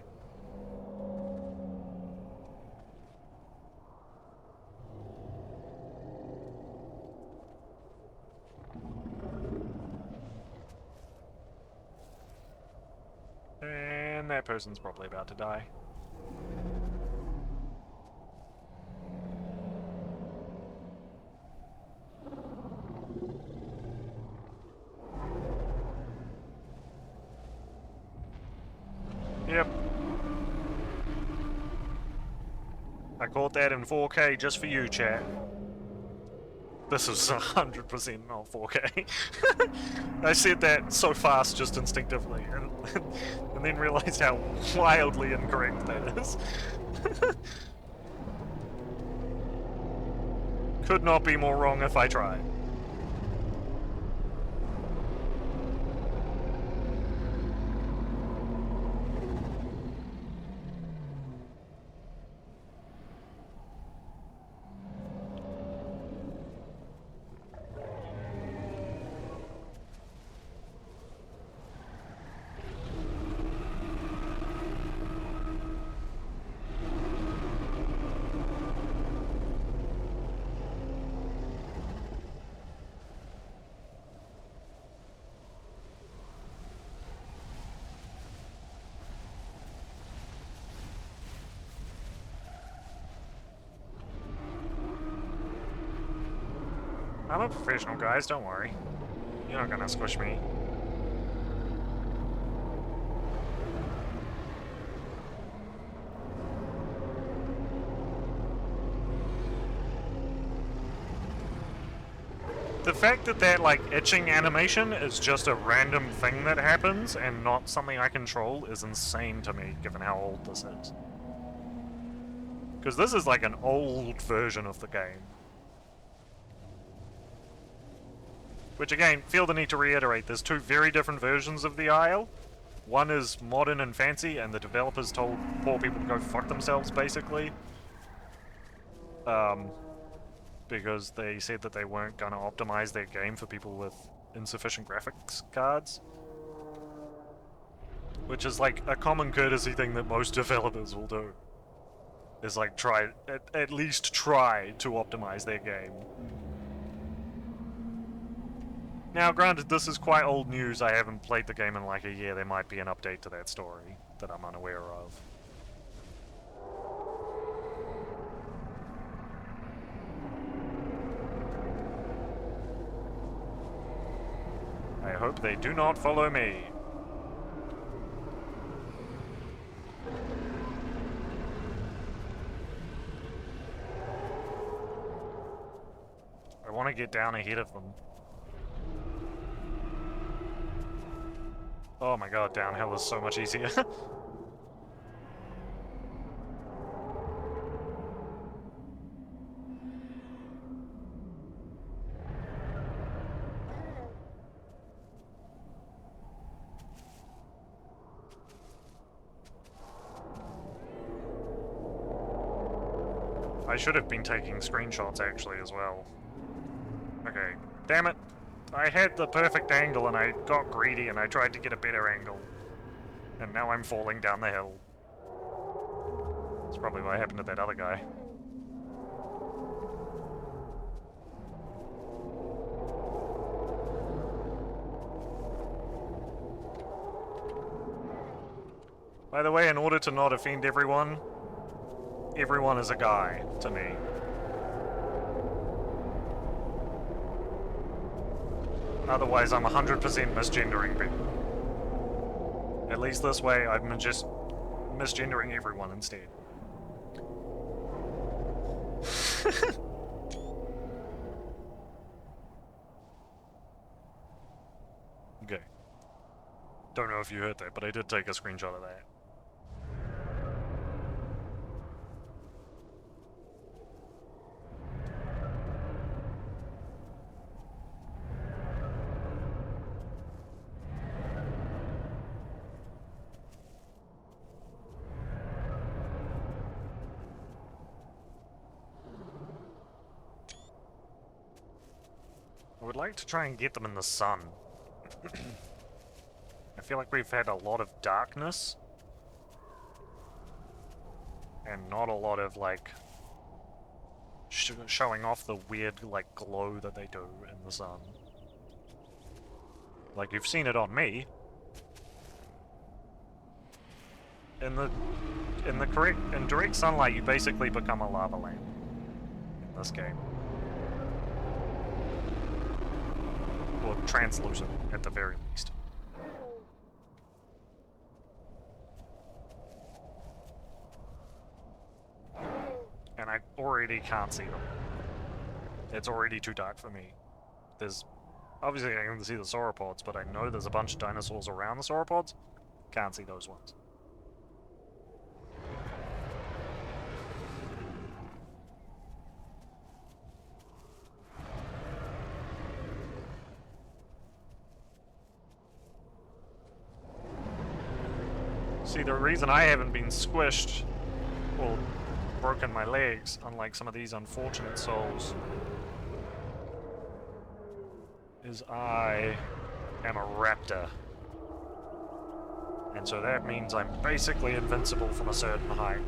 And that person's probably about to die. Yep. I caught that in 4K just for you, chat. This is 100% not 4K. I said that so fast just instinctively, and then realized how wildly incorrect that is. Could not be more wrong if I tried. I'm a professional, guys, don't worry. You're not gonna squish me. The fact that that, like, itching animation is just a random thing that happens and not something I control is insane to me, given how old this is. Because this is like an old version of the game. Which again, feel the need to reiterate, there's two very different versions of the Isle. One is modern and fancy, and the developers told poor people to go fuck themselves, basically. Because they said that they weren't going to optimize their game for people with insufficient graphics cards. Which is like a common courtesy thing that most developers will do. Is like try, at least try to optimize their game. Now granted, this is quite old news, I haven't played the game in like a year, there might be an update to that story that I'm unaware of. I hope they do not follow me. I want to get down ahead of them. Oh my god, downhill is so much easier. I should have been taking screenshots actually as well. Okay, damn it. I had the perfect angle and I got greedy and I tried to get a better angle. And now I'm falling down the hill. That's probably what happened to that other guy. By the way, in order to not offend everyone, everyone is a guy to me. Otherwise, I'm 100% misgendering people. At least this way, I'm just misgendering everyone instead. Okay. Don't know if you heard that, but I did take a screenshot of that. I would like to try and get them in the sun. I feel like we've had a lot of darkness. And not a lot of, like, showing off the weird, like, glow that they do in the sun. Like, you've seen it on me. In direct sunlight, you basically become a lava lamp in this game. Or translucent, at the very least. And I already can't see them. It's already too dark for me. There's... Obviously I can see the sauropods, but I know there's a bunch of dinosaurs around the sauropods. Can't see those ones. See, the reason I haven't been squished or broken my legs, unlike some of these unfortunate souls, is I am a raptor. And so that means I'm basically invincible from a certain height.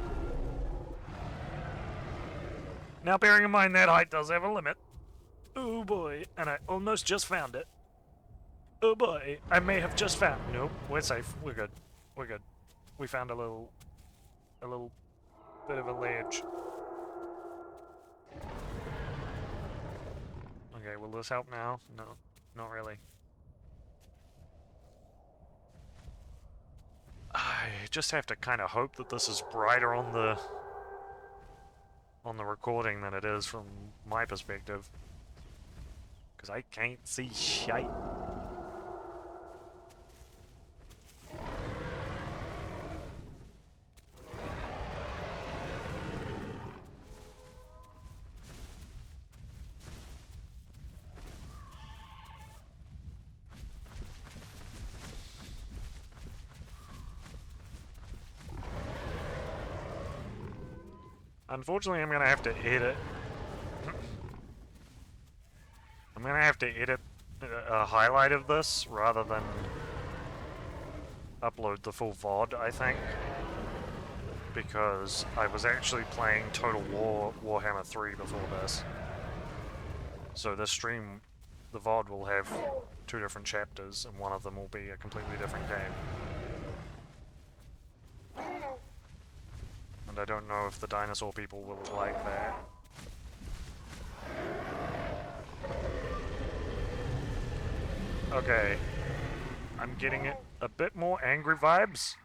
Now, bearing in mind that height does have a limit. Oh boy, and I almost just found it. Oh boy, I may have just found... Nope, we're safe. We're good. We're good. We found a little bit of a ledge. Okay, will this help now? No, not really. I just have to kind of hope that this is brighter on the recording than it is from my perspective. Because I can't see shite. Unfortunately, I'm gonna have to edit. I'm gonna have to edit a highlight of this rather than upload the full VOD, I think. Because I was actually playing Total War Warhammer 3 before this. So this stream, the VOD will have 2 different chapters, and one of them will be a completely different game. And I don't know if the Dinosaur people will like that. Okay. I'm getting a bit more angry vibes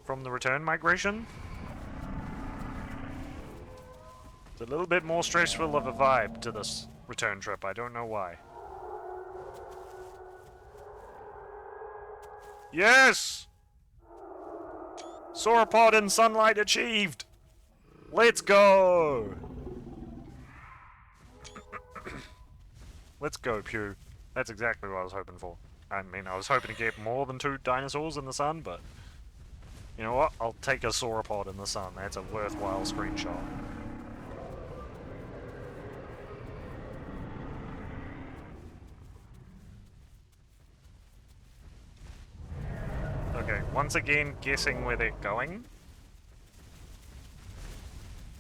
from the return migration. It's a little bit more stressful of a vibe to this return trip, I don't know why. Yes! Sauropod in sunlight achieved! Let's go! Let's go, Pew. That's exactly what I was hoping for. I mean, I was hoping to get more than 2 dinosaurs in the sun, but... You know what? I'll take a sauropod in the sun. That's a worthwhile screenshot. Okay, once again, guessing where they're going.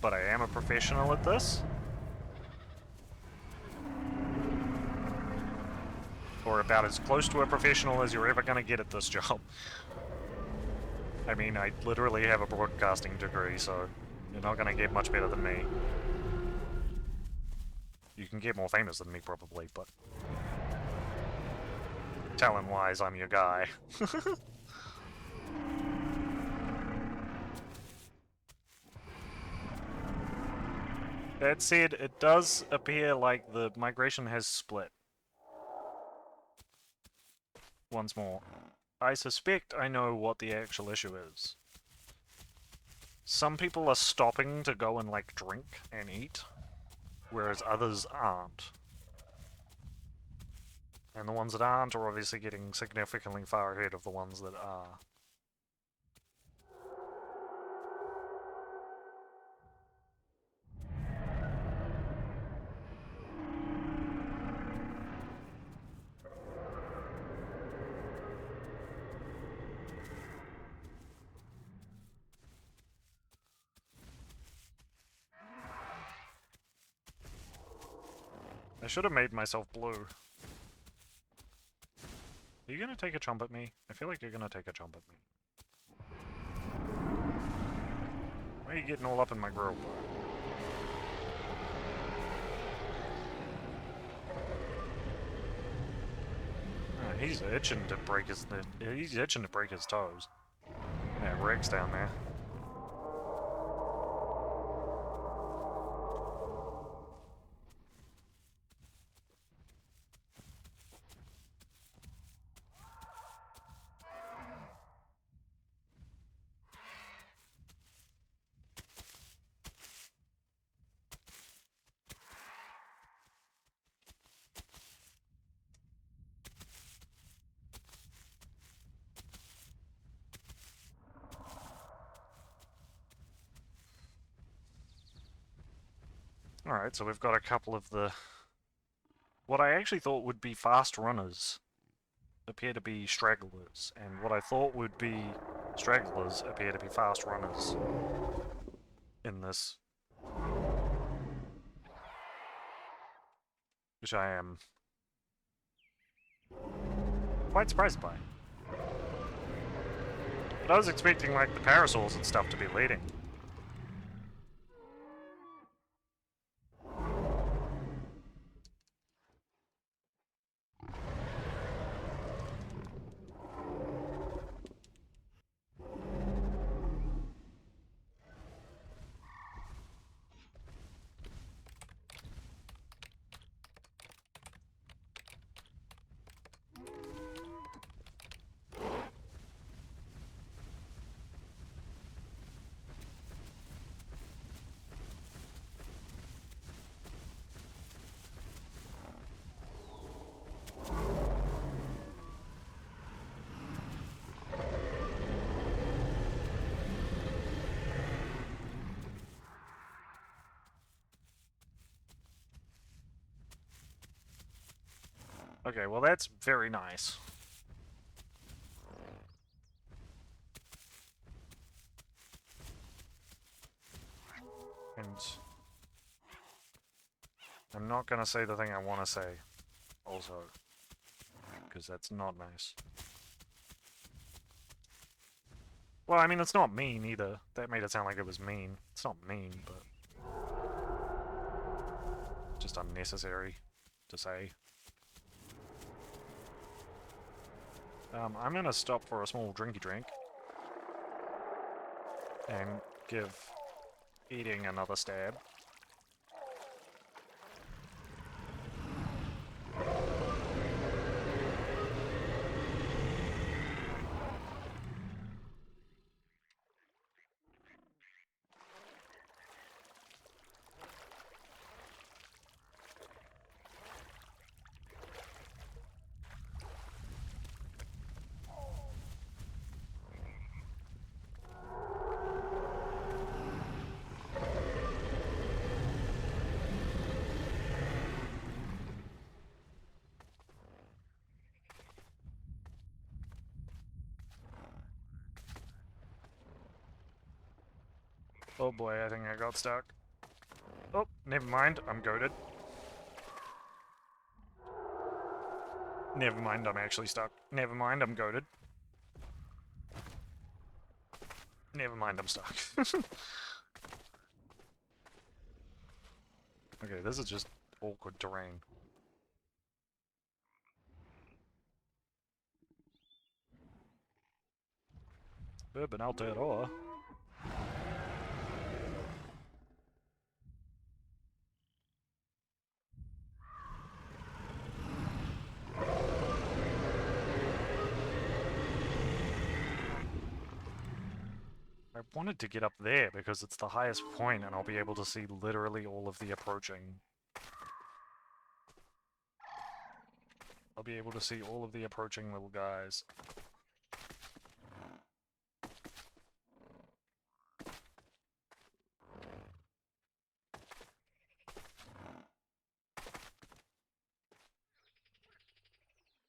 But I am a professional at this. Or about as close to a professional as you're ever gonna get at this job. I mean, I literally have a broadcasting degree, so you're not gonna get much better than me. You can get more famous than me, probably, but... talent-wise, I'm your guy. That said, it does appear like the migration has split. Once more. I suspect I know what the actual issue is. Some people are stopping to go and, like, drink and eat, whereas others aren't. And the ones that aren't are obviously getting significantly far ahead of the ones that are. I should have made myself blue. Are you gonna take a chomp at me? I feel like you're gonna take a chomp at me. Why are you getting all up in my grill, bro? He's itching to break his toes. Yeah, Rick's down there. Alright, so we've got a couple of the... what I actually thought would be fast runners appear to be stragglers, and what I thought would be stragglers appear to be fast runners in this. Which I am quite surprised by. But I was expecting, like, the parasols and stuff to be leading. Okay, well that's very nice. And I'm not gonna say the thing I want to say, also, because that's not nice. Well, I mean, it's not mean either. That made it sound like it was mean. It's not mean, but just unnecessary to say. I'm gonna stop for a small drinky drink and give eating another stab. Oh boy, I think I got stuck. Oh, never mind, I'm goated. Never mind, I'm actually stuck. Never mind, I'm goated. Never mind, I'm stuck. Okay, this is just awkward terrain. Urban Aotearoa. I wanted to get up there because it's the highest point and I'll be able to see literally all of the approaching. I'll be able to see all of the approaching little guys.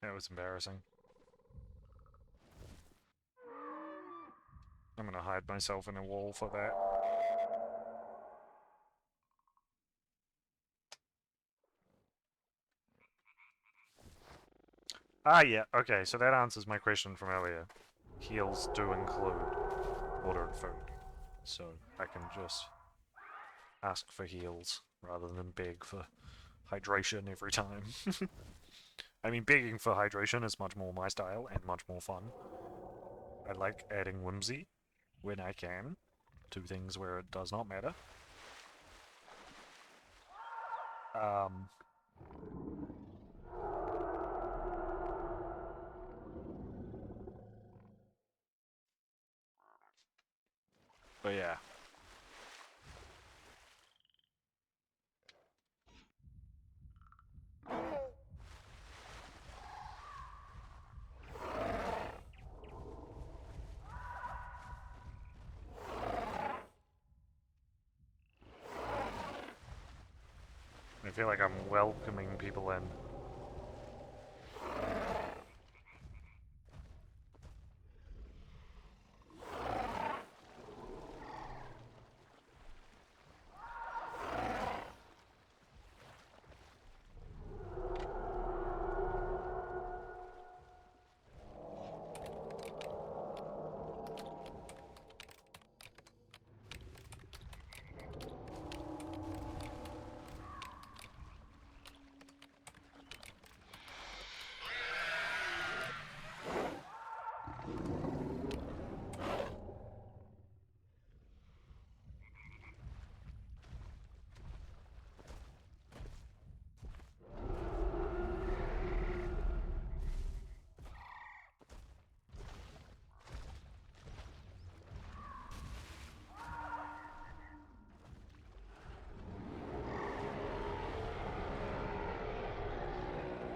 That was embarrassing. I'm gonna hide myself in a wall for that. Ah, yeah, okay, so that answers my question from earlier. Heals do include water and food, so I can just ask for heals rather than beg for hydration every time. I mean, begging for hydration is much more my style and much more fun. I like adding whimsy when I can to things where it does not matter. Um, but yeah. I feel like I'm welcoming people in.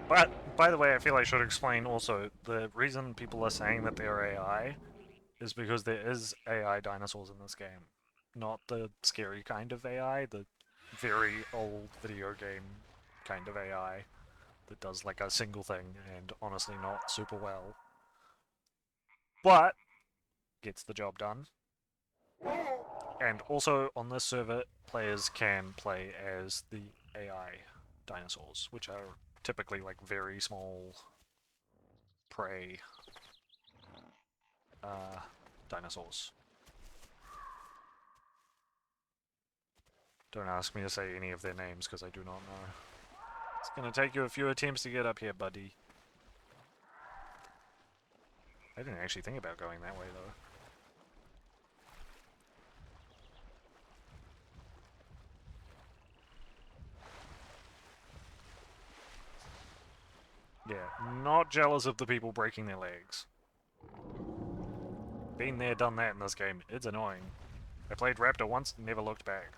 But, by the way, I feel I should explain also, the reason people are saying that they're AI is because there is AI dinosaurs in this game. Not the scary kind of AI, the very old video game kind of AI. that does like a single thing, and honestly not super well. But gets the job done. And also on this server, players can play as the AI dinosaurs, which are typically like very small prey dinosaurs. Don't ask me to say any of their names because I do not know. It's gonna take you a few attempts to get up here, buddy. I didn't actually think about going that way though. Yeah, not jealous of the people breaking their legs. Been there, done that in this game. It's annoying. I played Raptor once, never looked back.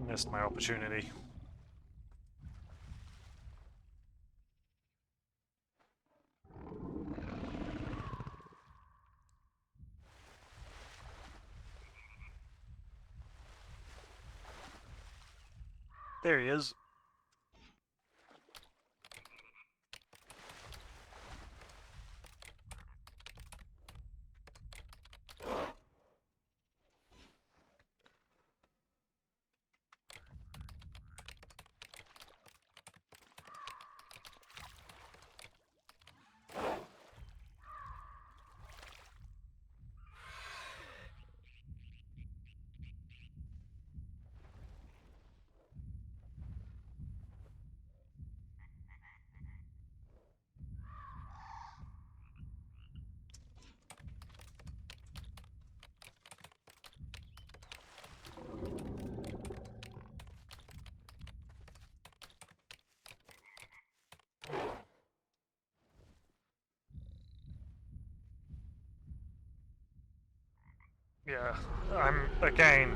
Missed my opportunity. There he is. Yeah, I'm, again,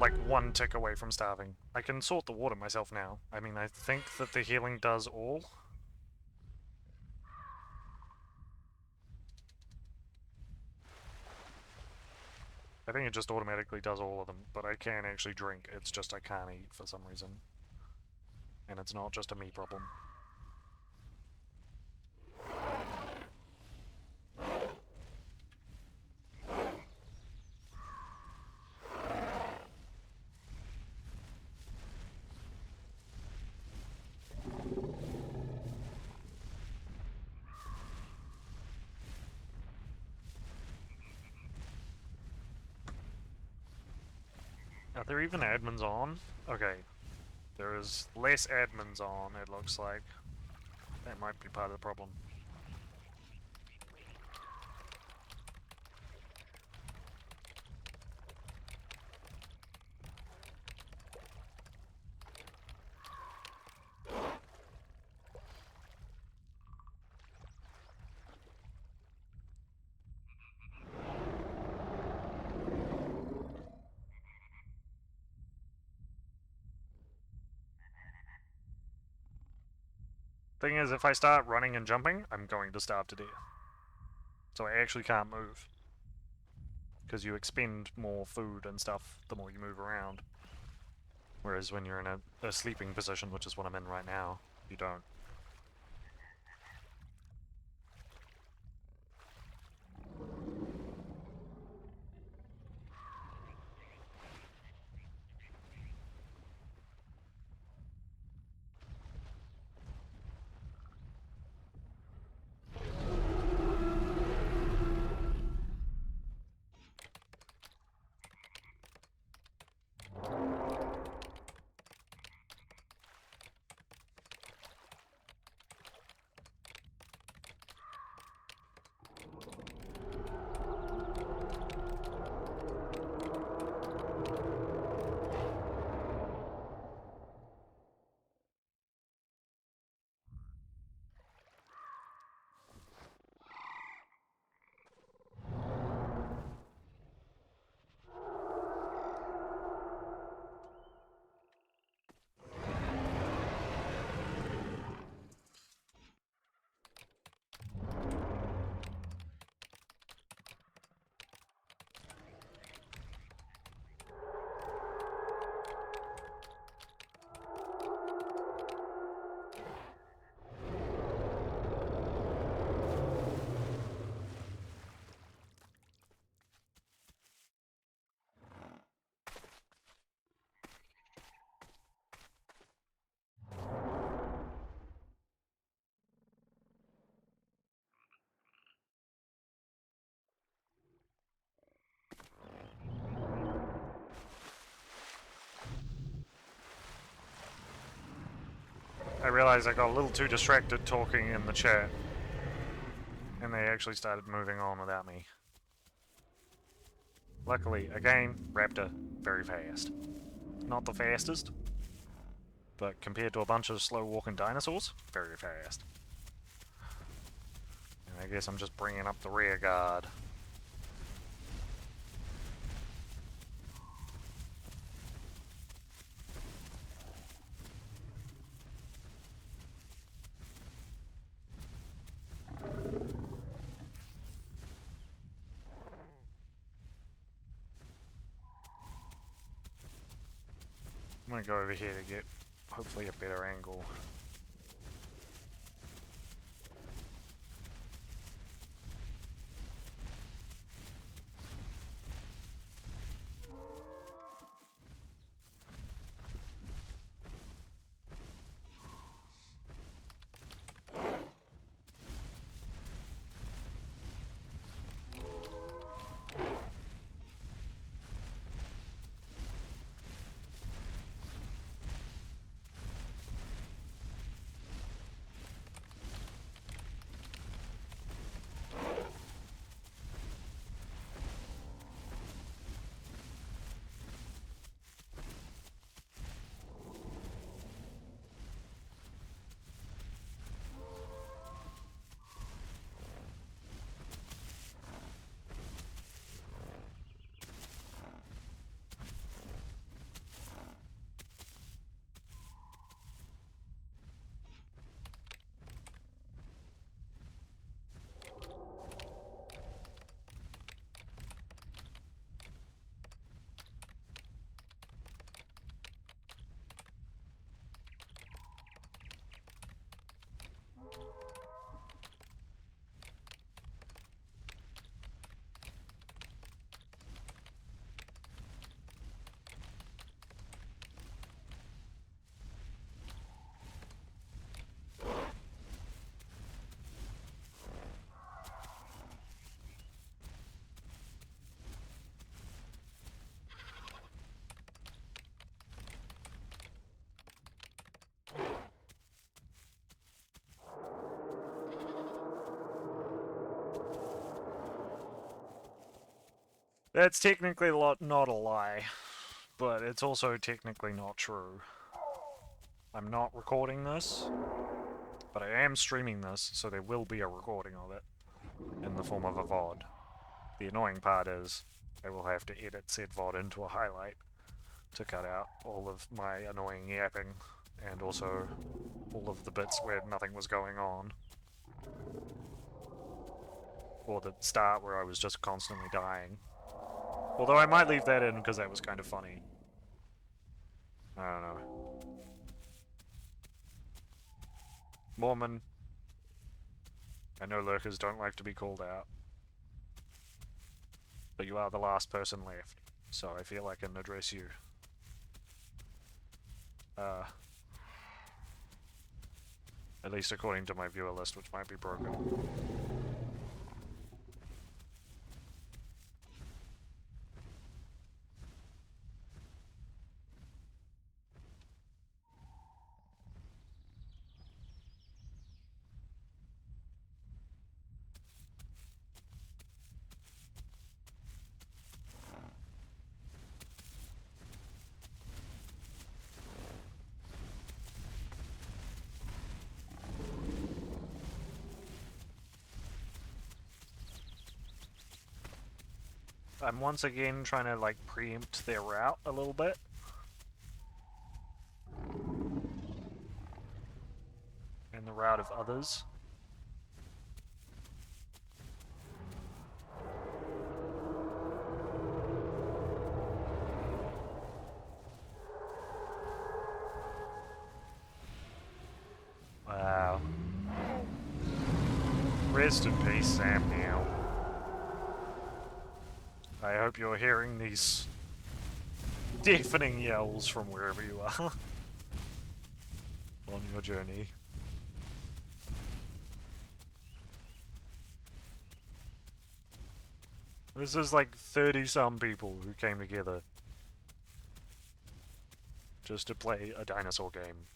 like one tick away from starving. I can sort the water myself now. I mean, I think that the healing does all. I think it just automatically does all of them, but I can actually drink. It's just I can't eat for some reason. And it's not just a me problem. Are there even admins on? Okay. There is less admins on, it looks like. That might be part of the problem. Thing is, if I start running and jumping, I'm going to starve to death. So I actually can't move. Because you expend more food and stuff the more you move around. Whereas when you're in a sleeping position, which is what I'm in right now, you don't. I realized I got a little too distracted talking in the chat, and they actually started moving on without me. Luckily, again, raptor, very fast. Not the fastest, but compared to a bunch of slow-walking dinosaurs, very fast. And I guess I'm just bringing up the rear guard. I'm gonna go over here to get, hopefully, a better angle. That's technically not a lie, but it's also technically not true. I'm not recording this, but I am streaming this, so there will be a recording of it in the form of a VOD. The annoying part is I will have to edit said VOD into a highlight to cut out all of my annoying yapping and also all of the bits where nothing was going on. Or the start where I was just constantly dying. Although I might leave that in because that was kind of funny. I don't know. Mormon. I know lurkers don't like to be called out. But you are the last person left, so I feel I can address you. At least according to my viewer list, which might be broken. I'm once again trying to like preempt their route a little bit. And the route of others. Wow. Rest in peace, Sam Neill. I hope you're hearing these deafening yells from wherever you are on your journey. This is like 30-some people who came together just to play a dinosaur game.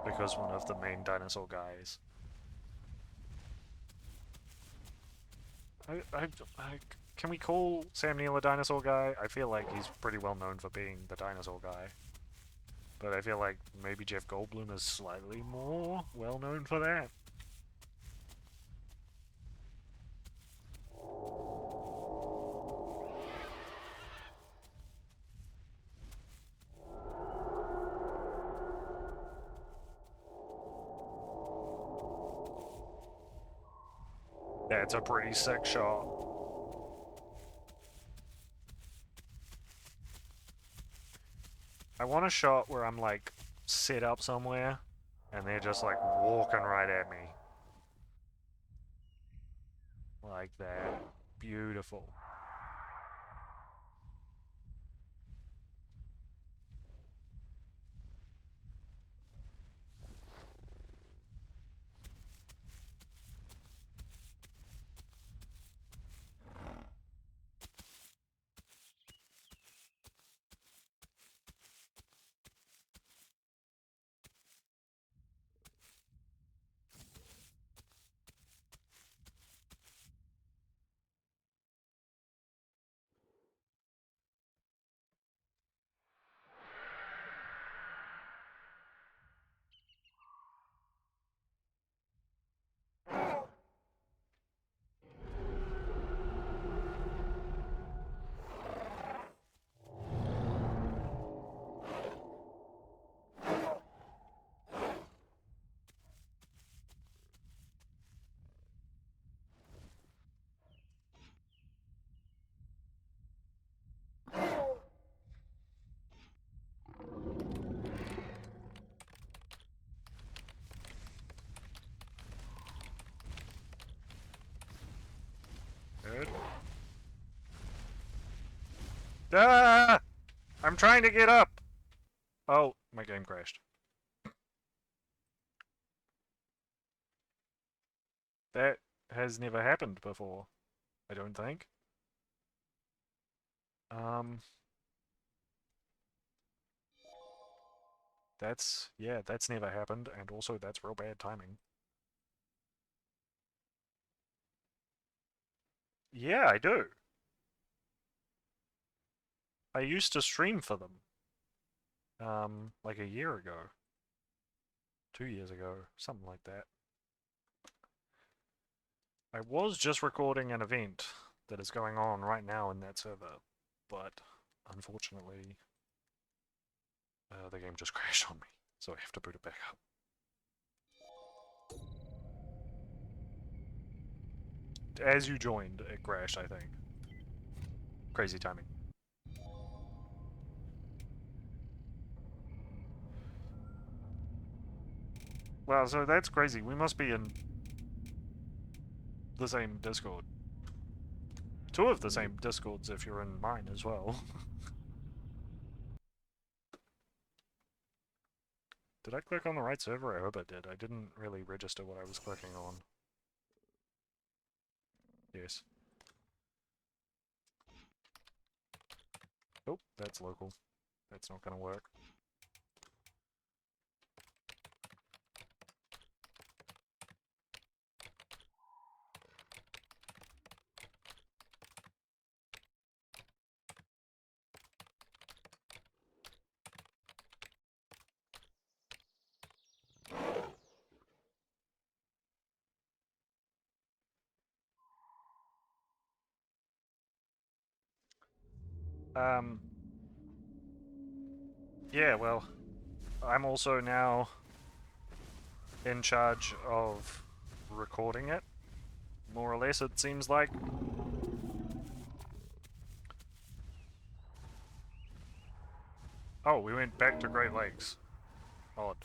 because one of the main dinosaur guys. Can we call Sam Neill a dinosaur guy? I feel like he's pretty well known for being the dinosaur guy. But I feel like maybe Jeff Goldblum is slightly more well known for that. That's a pretty sick shot. I want a shot where I'm like set up somewhere and they're just like walking right at me. Like that. Beautiful. Good. Ah! I'm trying to get up! Oh, my game crashed. That has never happened before, I don't think. Yeah, that's never happened, and also that's real bad timing. Yeah, I do. I used to stream for them. Like a year ago. 2 years ago, something like that. I was just recording an event that is going on right now in that server, but unfortunately, the game just crashed on me, so I have to boot it back up. As you joined, it crashed, I think. Crazy timing. Wow, so that's crazy. We must be in the same Discord. Two of the same Discords if you're in mine as well. Did I click on the right server? I hope I did. I didn't really register what I was clicking on. Yes. Oh, that's local. That's not gonna work. Um, yeah, well, I'm also now in charge of recording it, more or less, it seems like. Oh, we went back to Great Lakes. Odd.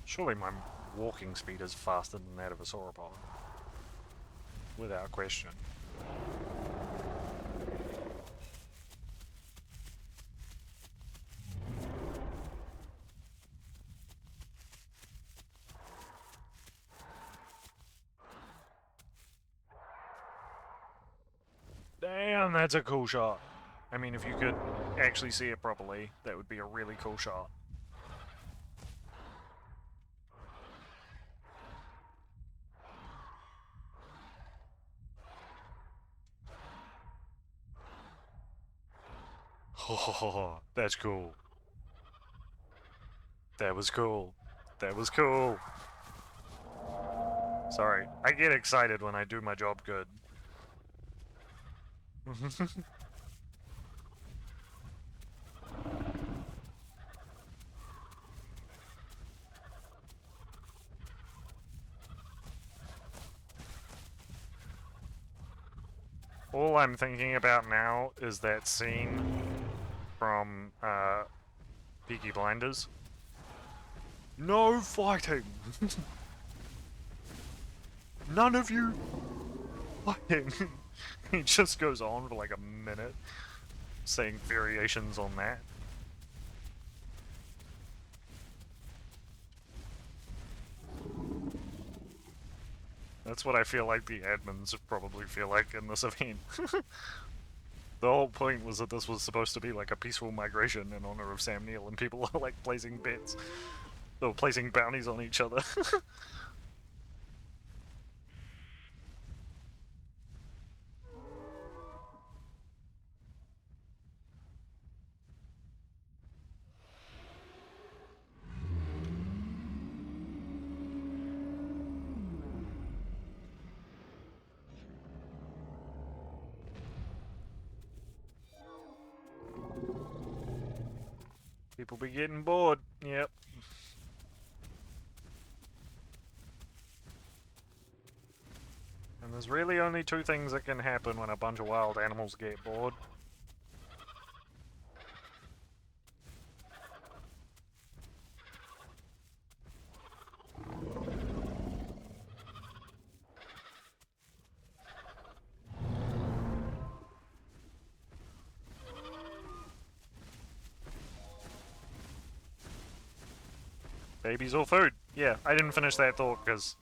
Surely my walking speed is faster than that of a sauropod. Without question. Damn, that's a cool shot. I mean, if you could actually see it properly, that would be a really cool shot. Oh, that's cool. That was cool. That was cool. Sorry, I get excited when I do my job good. All I'm thinking about now is that scene from Peaky Blinders. No fighting! None of you fighting! He just goes on for like a minute saying variations on that. That's what I feel like the admins probably feel like in this event. The whole point was that this was supposed to be like a peaceful migration in honor of Sam Neill, and people are like placing bets. They were placing bounties on each other. People be getting bored. Yep. And there's really only two things that can happen when a bunch of wild animals get bored. Babies or food. Yeah, I didn't finish that thought because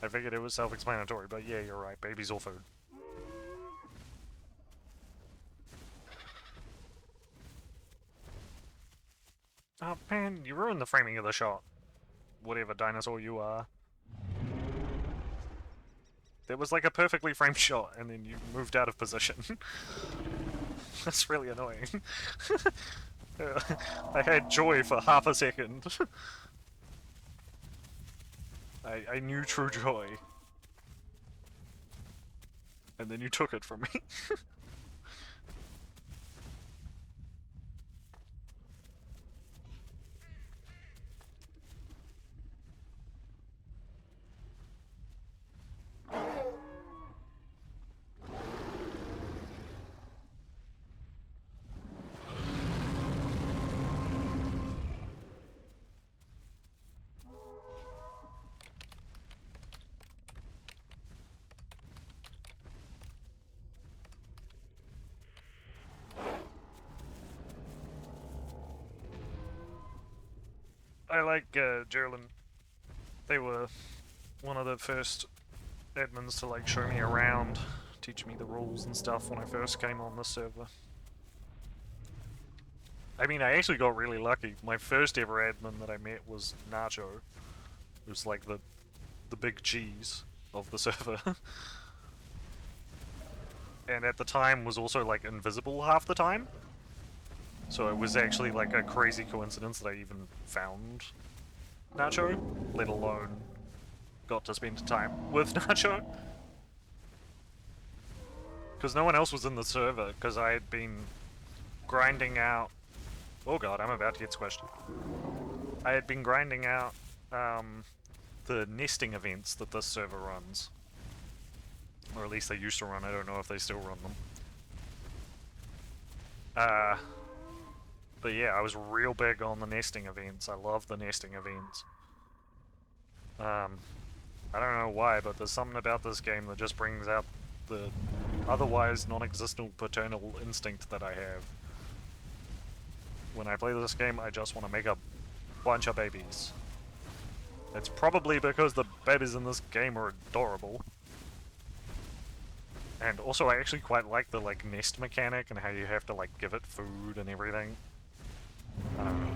I figured it was self-explanatory, but yeah, you're right. Babies or food. Oh man, you ruined the framing of the shot. Whatever dinosaur you are. There was like a perfectly framed shot, and then you moved out of position. That's really annoying. I had joy for half a second. I knew true joy. And then you took it from me. I like Gerlin. They were one of the first admins to like show me around, teach me the rules and stuff when I first came on the server. I mean, I actually got really lucky. My first ever admin that I met was Nacho, who's like the big cheese of the server. And at the time was also like invisible half the time. So it was actually like a crazy coincidence that I even found Nacho, let alone got to spend time with Nacho. Because no one else was in the server, because I had been grinding out... Oh god, I'm about to get squished. I had been grinding out the nesting events that this server runs. Or at least they used to run, I don't know if they still run them. But yeah, I was real big on the nesting events. I love the nesting events. I don't know why, but there's something about this game that just brings out the otherwise non-existent paternal instinct that I have. When I play this game, I just want to make a bunch of babies. It's probably because the babies in this game are adorable. And also I actually quite like the like nest mechanic and how you have to like give it food and everything. I don't know.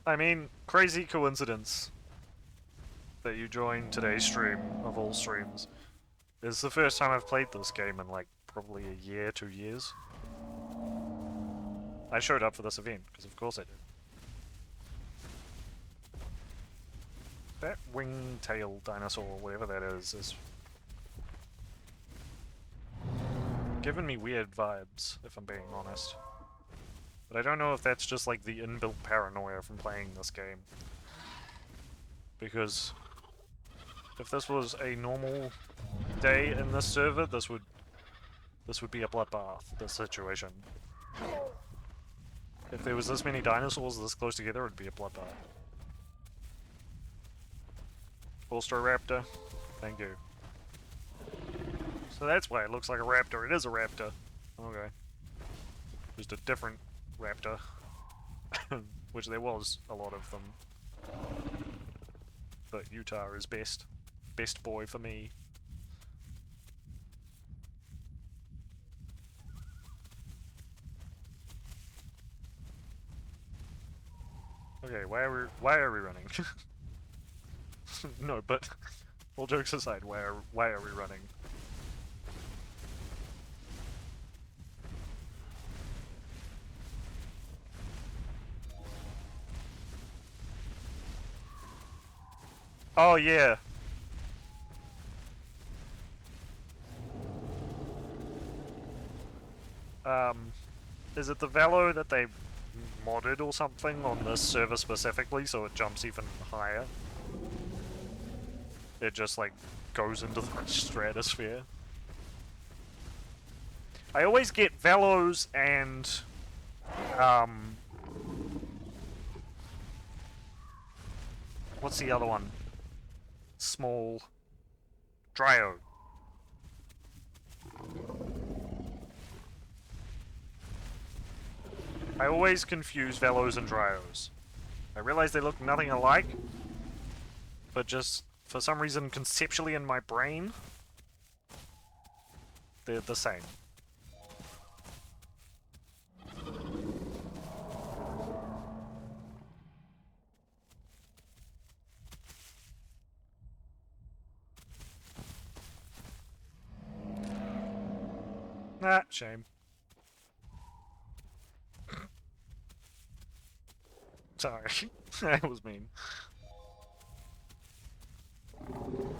I mean, crazy coincidence that you joined today's stream, of all streams. It's the first time I've played this game in like probably a year, 2 years. I showed up for this event, because of course I did. That wing-tail dinosaur, whatever that is giving me weird vibes, if I'm being honest. But I don't know if that's just like the inbuilt paranoia from playing this game. Because if this was a normal day in this server, this would be a bloodbath, this situation. If there was this many dinosaurs this close together, it would be a bloodbath. Raptor, thank you. So that's why it looks like a raptor. It is a raptor. Okay. Just a different raptor. Which there was a lot of them. But Utah is best. Best boy for me. Okay, why are we running? No, but all jokes aside, why are we running? Oh yeah. Is it the Velo that they modded or something on this server specifically so it jumps even higher? It just like goes into the stratosphere. I always get Velos and what's the other one? Small Dryo. I always confuse Velos and Dryos. I realize they look nothing alike, but just for some reason conceptually in my brain, they're the same. Nah, shame. Sorry, that was mean.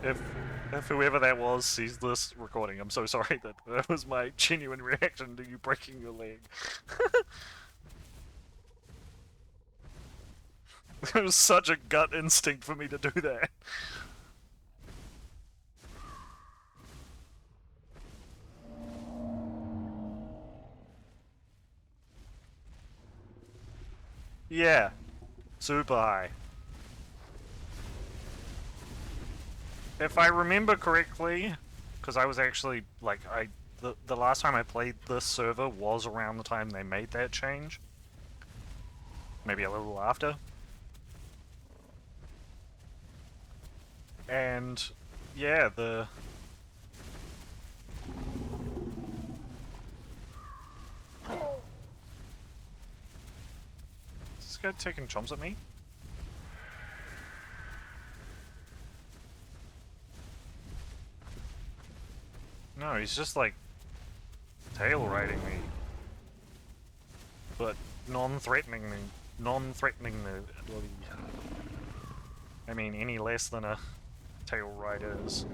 If whoever that was sees this recording, I'm so sorry that was my genuine reaction to you breaking your leg. It was such a gut instinct for me to do that. Yeah, super high. If I remember correctly, because I was actually, like, the last time I played this server was around the time they made that change. Maybe a little after. And, yeah, Is this guy taking chomps at me? No, he's just like tail riding me. But non-threatening me. I mean, any less than a tail rider is.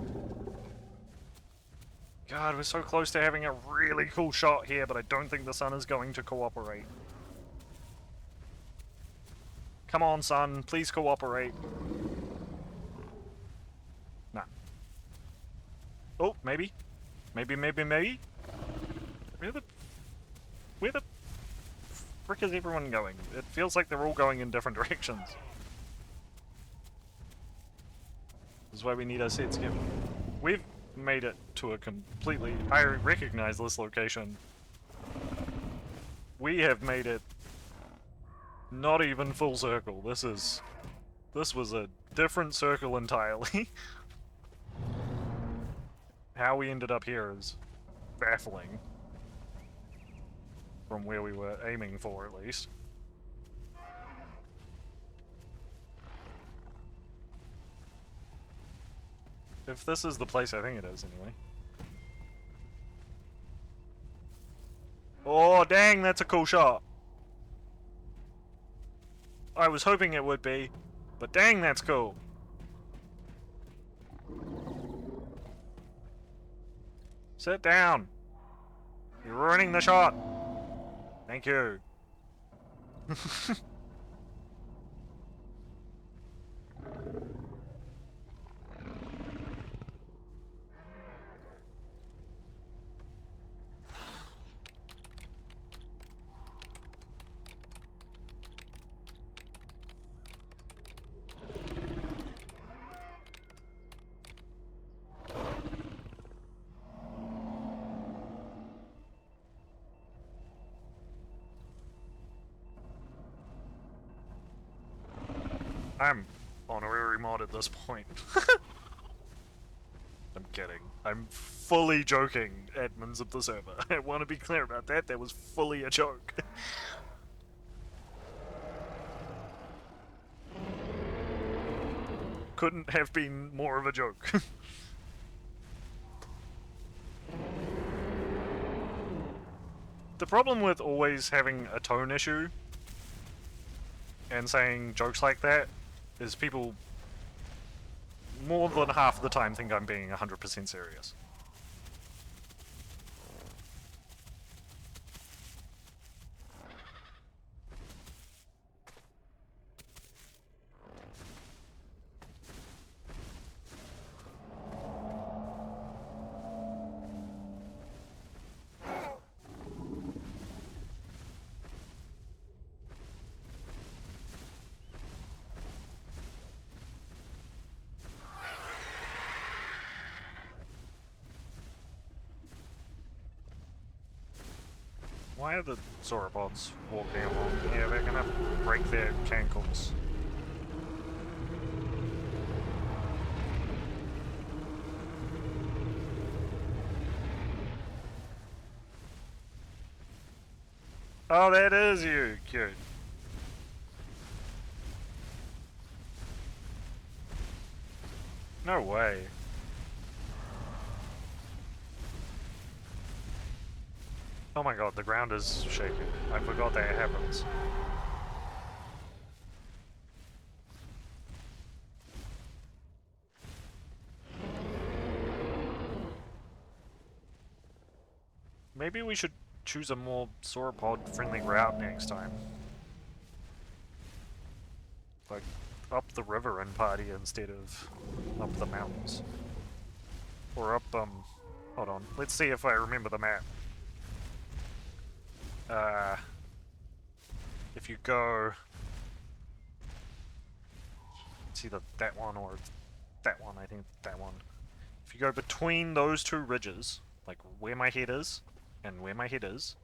God, we're so close to having a really cool shot here, but I don't think the sun is going to cooperate. Come on, sun, please cooperate. Nah. Oh, maybe. Maybe. Where the frick is everyone going? It feels like they're all going in different directions. This is why we need our sets together. We've made it to a completely... I recognize this location. We have made it not even full circle. This was a different circle entirely. How we ended up here is baffling. From where we were aiming for, at least. If this is the place, I think it is, anyway. Oh, dang, that's a cool shot. I was hoping it would be, but dang, that's cool. Sit down. You're ruining the shot. Thank you. I'm honorary mod at this point. I'm kidding. I'm fully joking, admins of the server. I want to be clear about that. That was fully a joke. Couldn't have been more of a joke. The problem with always having a tone issue and saying jokes like that is people more than half the time think I'm being 100% serious. Why are the sauropods walking along here? They're gonna break their cankles. Oh, that is you! Cute. No way. Oh my god, the ground is shaking. I forgot that happens. Maybe we should choose a more sauropod-friendly route next time. Like, up the river and party instead of up the mountains. Or up, hold on. Let's see if I remember the map. If you go... It's either that one or that one, I think that one. If you go between those two ridges, like where my head is, and where my head is,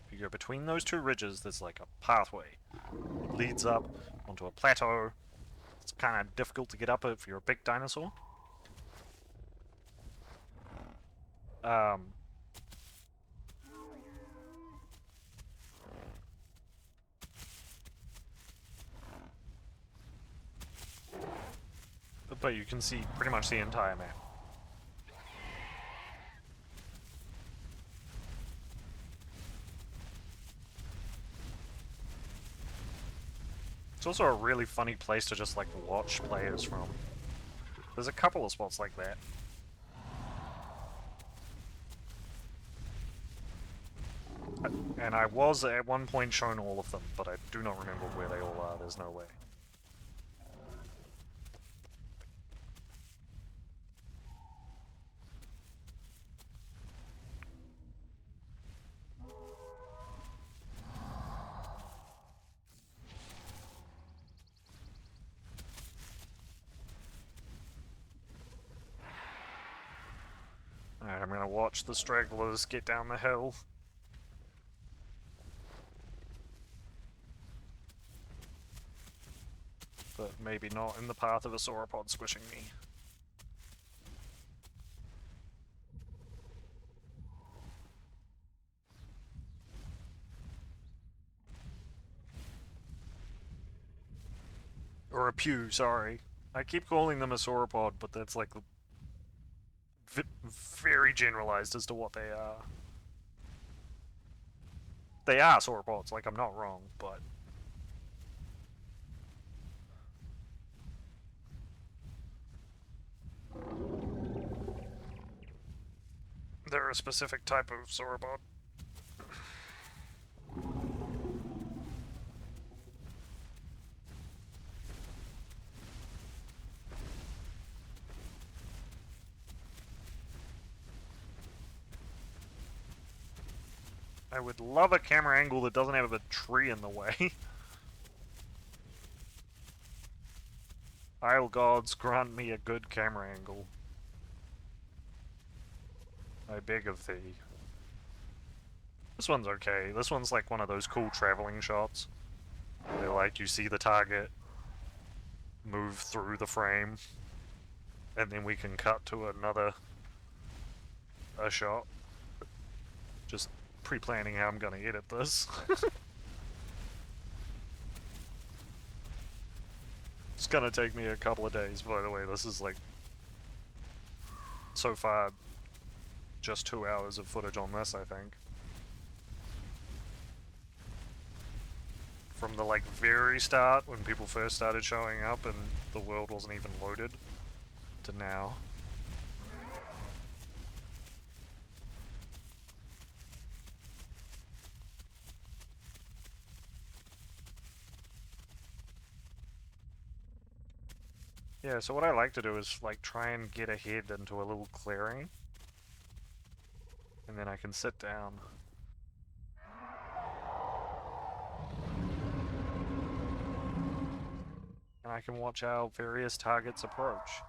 if you go between those two ridges, there's like a pathway. It leads up onto a plateau. It's kind of difficult to get up if you're a big dinosaur. But you can see pretty much the entire map. It's also a really funny place to just like watch players from. There's a couple of spots like that. And I was at one point shown all of them, but I do not remember where they all are. There's no way. I'm gonna watch the stragglers get down the hill. But maybe not in the path of a sauropod squishing me. Or a pew, sorry. I keep calling them a sauropod, but that's like very generalized as to what they are. They are sauropods, like I'm not wrong, but... they're a specific type of sauropod. I would love a camera angle that doesn't have a tree in the way. Isle gods, grant me a good camera angle. I beg of thee. This one's okay. This one's like one of those cool traveling shots. Where like you see the target move through the frame, and then we can cut to another shot. Just pre-planning how I'm gonna edit this. It's gonna take me a couple of days, by the way. This is like, so far, just 2 hours of footage on this, I think. From the like very start, when people first started showing up and the world wasn't even loaded, to now. Yeah, so what I like to do is like try and get ahead into a little clearing, and then I can sit down. And I can watch how various targets approach.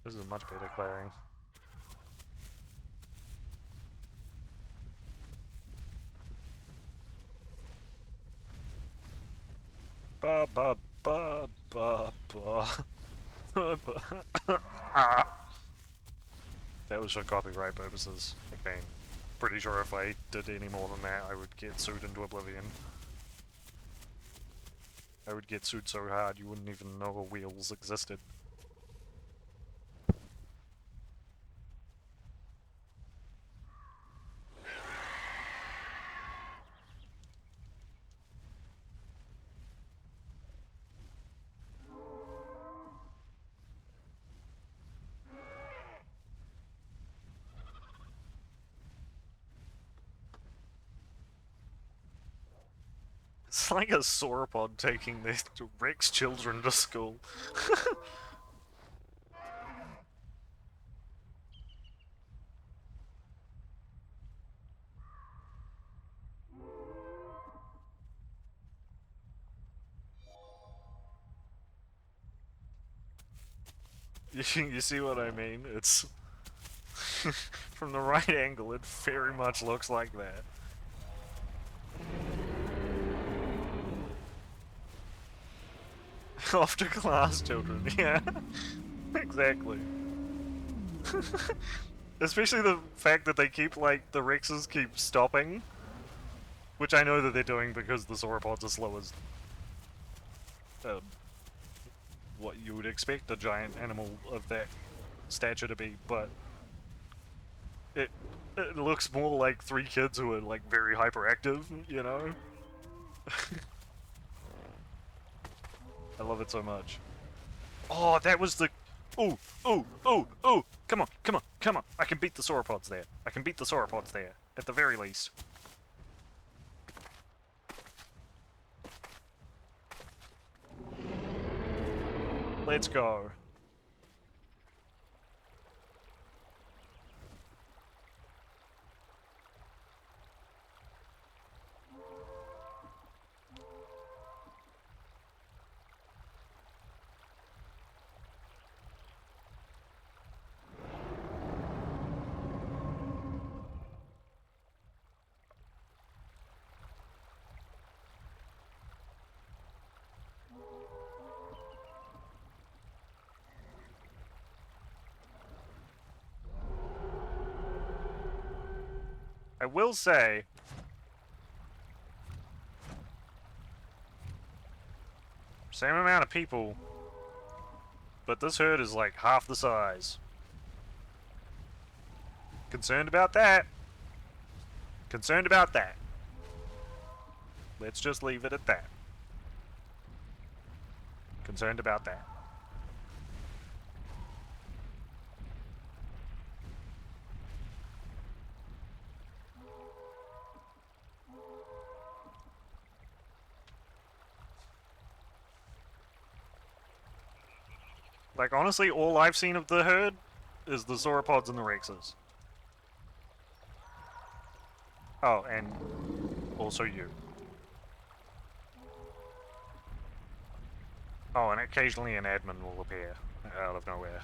This is a much better clearing. Ba ba ba ba ba. Ah. That was for copyright purposes. Okay. Pretty sure if I did any more than that, I would get sued into oblivion. I would get sued so hard you wouldn't even know wheels existed. It's like a sauropod taking their Rex children to school. You see what I mean? It's... from the right angle, it very much looks like that. Off to class, children, yeah. Exactly. Especially the fact that they keep, like, the Rexes keep stopping. Which I know that they're doing because the sauropods are slow as... what you would expect a giant animal of that stature to be, but... It looks more like 3 kids who are, like, very hyperactive, you know? I love it so much. Oh, that was the... Ooh, ooh, ooh, ooh! Come on, come on, come on! I can beat the sauropods there. I can beat the sauropods there, at the very least. Let's go. will say, same amount of people, but this herd is like half the size. Concerned about that. Concerned about that. Let's just leave it at that. Concerned about that. Like, honestly, all I've seen of the herd is the sauropods and the rexes. Oh, and also you. Oh, and occasionally an admin will appear out of nowhere.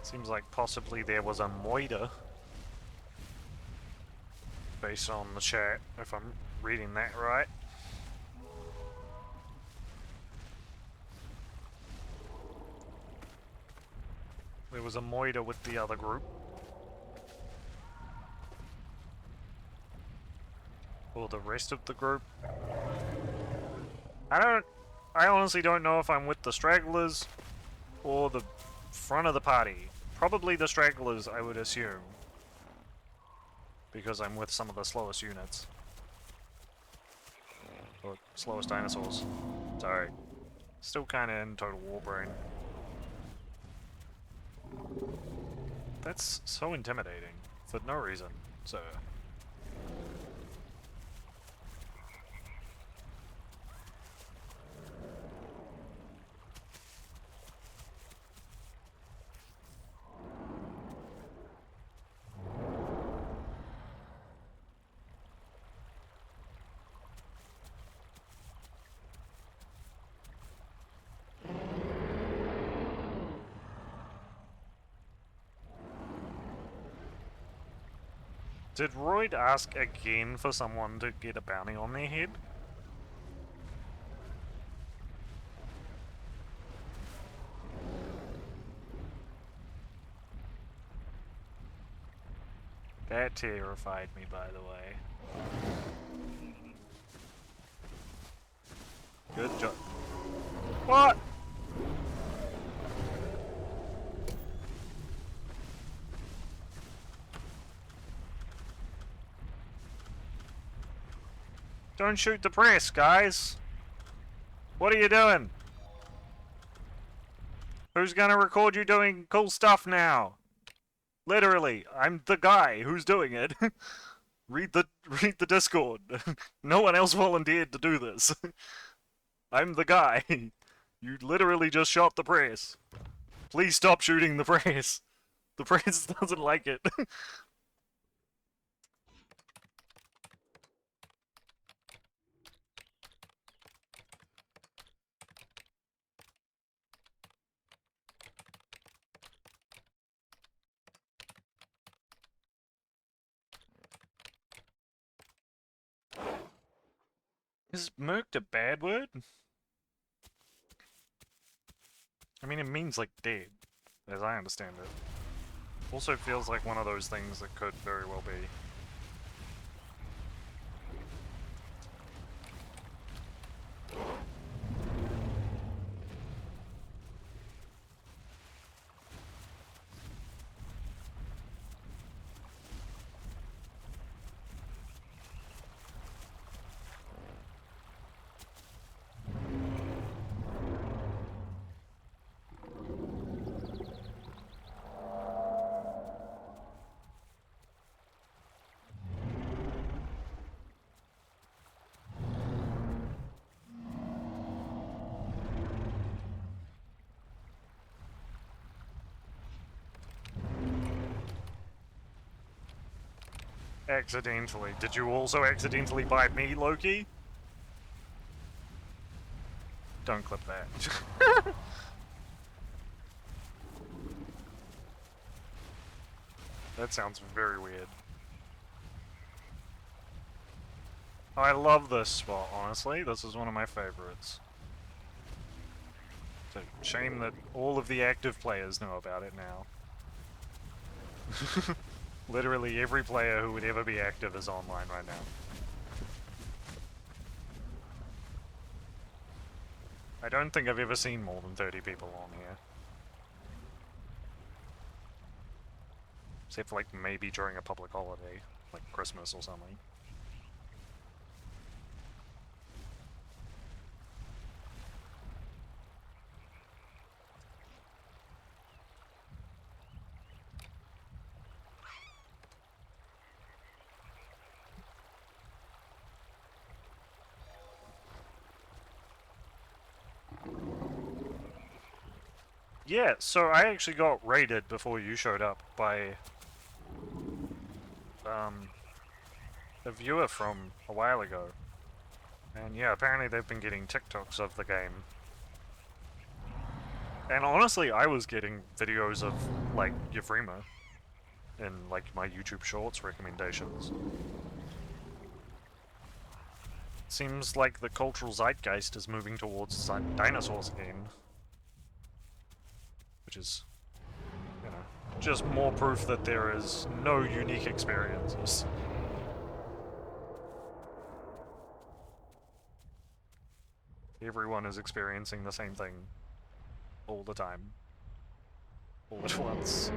Seems like possibly there was a moida. Based on the chat, if I'm reading that right. There was a moida with the other group. Or the rest of the group. I honestly don't know if I'm with the stragglers or the front of the party. Probably the stragglers, I would assume. Because I'm with some of the slowest units. Or slowest dinosaurs. Sorry. Still kinda in total war brain. That's so intimidating. For no reason, so... Did Royd ask again for someone to get a bounty on their head? That terrified me, by the way. Good job. What? Don't shoot the press, guys! What are you doing? Who's gonna record you doing cool stuff now? Literally, I'm the guy who's doing it. read the Discord. No one else volunteered to do this. I'm the guy. You literally just shot the press. Please stop shooting the press. The press doesn't like it. Is merked a bad word? I mean, it means like dead, as I understand it. Also feels like one of those things that could very well be. Accidentally. Did you also accidentally bite me, Loki? Don't clip that. That sounds very weird. I love this spot, honestly. This is one of my favorites. It's a shame that all of the active players know about it now. Literally every player who would ever be active is online right now. I don't think I've ever seen more than 30 people on here. Except for like maybe during a public holiday, like Christmas or something. Yeah, so I actually got raided before you showed up by a viewer from a while ago. And yeah, apparently they've been getting TikToks of the game. And honestly, I was getting videos of, like, Yvrima in, like, my YouTube Shorts recommendations. Seems like the cultural zeitgeist is moving towards dinosaurs again. Which is, you know, just more proof that there is no unique experiences. Everyone is experiencing the same thing all the time. All at once.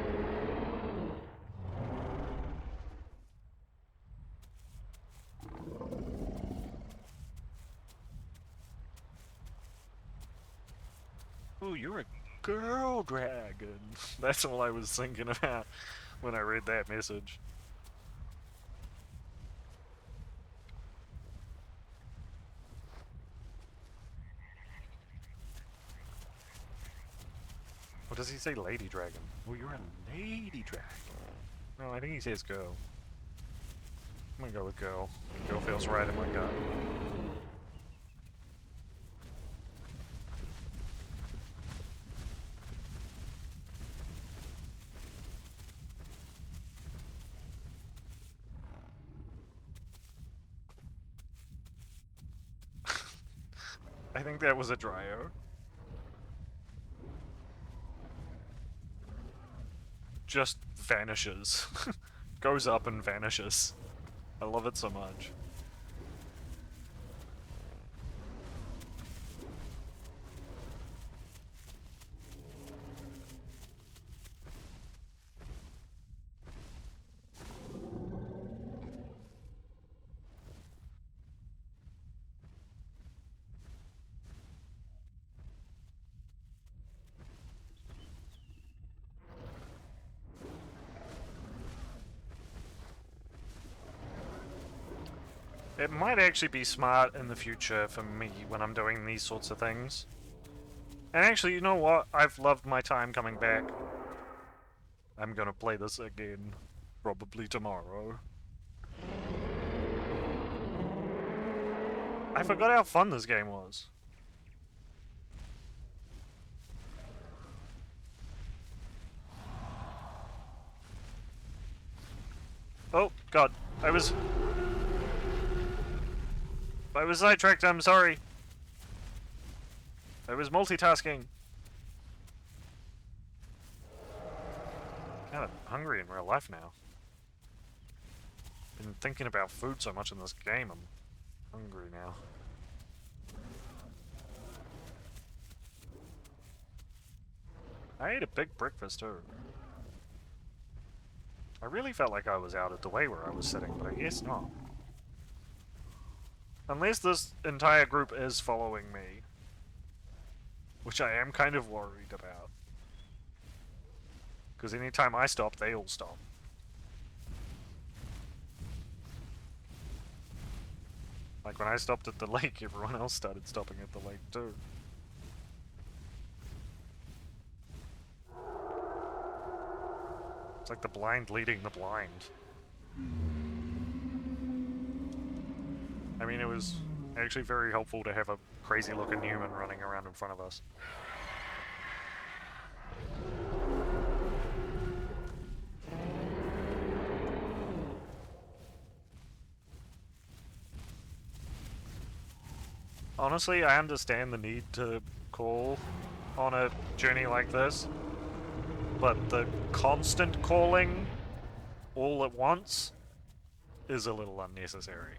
Ooh, you're a girl dragon. That's all I was thinking about when I read that message. Or does he say lady dragon? Oh, you're a lady dragon. No, I think he says girl. I'm gonna go with girl. Girl feels right in my gut. I think that was a dryo. Just vanishes. Goes up and vanishes. I love it so much. It might actually be smart in the future for me when I'm doing these sorts of things. And actually, you know what? I've loved my time coming back. I'm gonna play this again. Probably tomorrow. I forgot how fun this game was. Oh, God. I was sidetracked, I'm sorry. I was multitasking. God, I'm hungry in real life now. Been thinking about food so much in this game, I'm hungry now. I ate a big breakfast too. I really felt like I was out of the way where I was sitting, but I guess not. Unless this entire group is following me. Which I am kind of worried about. Because anytime I stop, they all stop. Like when I stopped at the lake, everyone else started stopping at the lake too. It's like the blind leading the blind. I mean, it was actually very helpful to have a crazy looking human running around in front of us. Honestly, I understand the need to call on a journey like this, but the constant calling all at once is a little unnecessary.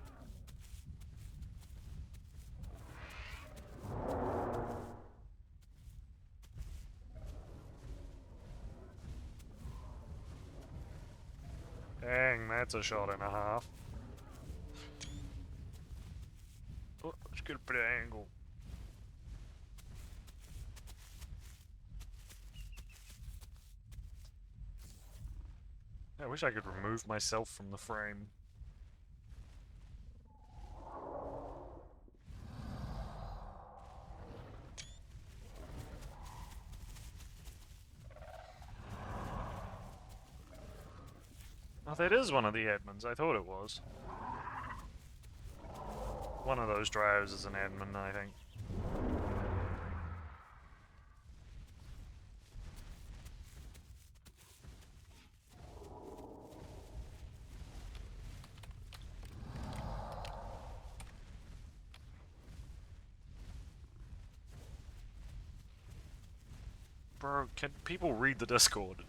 Dang, that's a shot and a half. Oh, let's get a bit of angle. I wish I could remove myself from the frame. Oh, that is one of the admins. I thought it was. One of those drives is an admin, I think. Bro, can people read the Discord?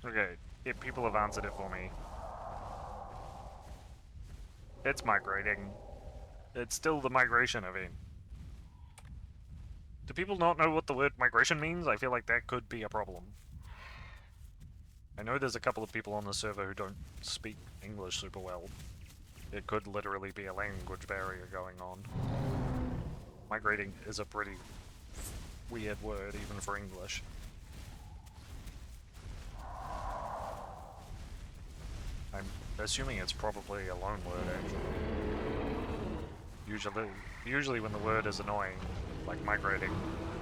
Okay, yeah, people have answered it for me. It's migrating. It's still the migration event. Do people not know what the word migration means? I feel like that could be a problem. I know there's a couple of people on the server who don't speak English super well. It could literally be a language barrier going on. Migrating is a pretty weird word, even for English. I'm assuming it's probably a loan word, actually. Usually when the word is annoying, like migrating,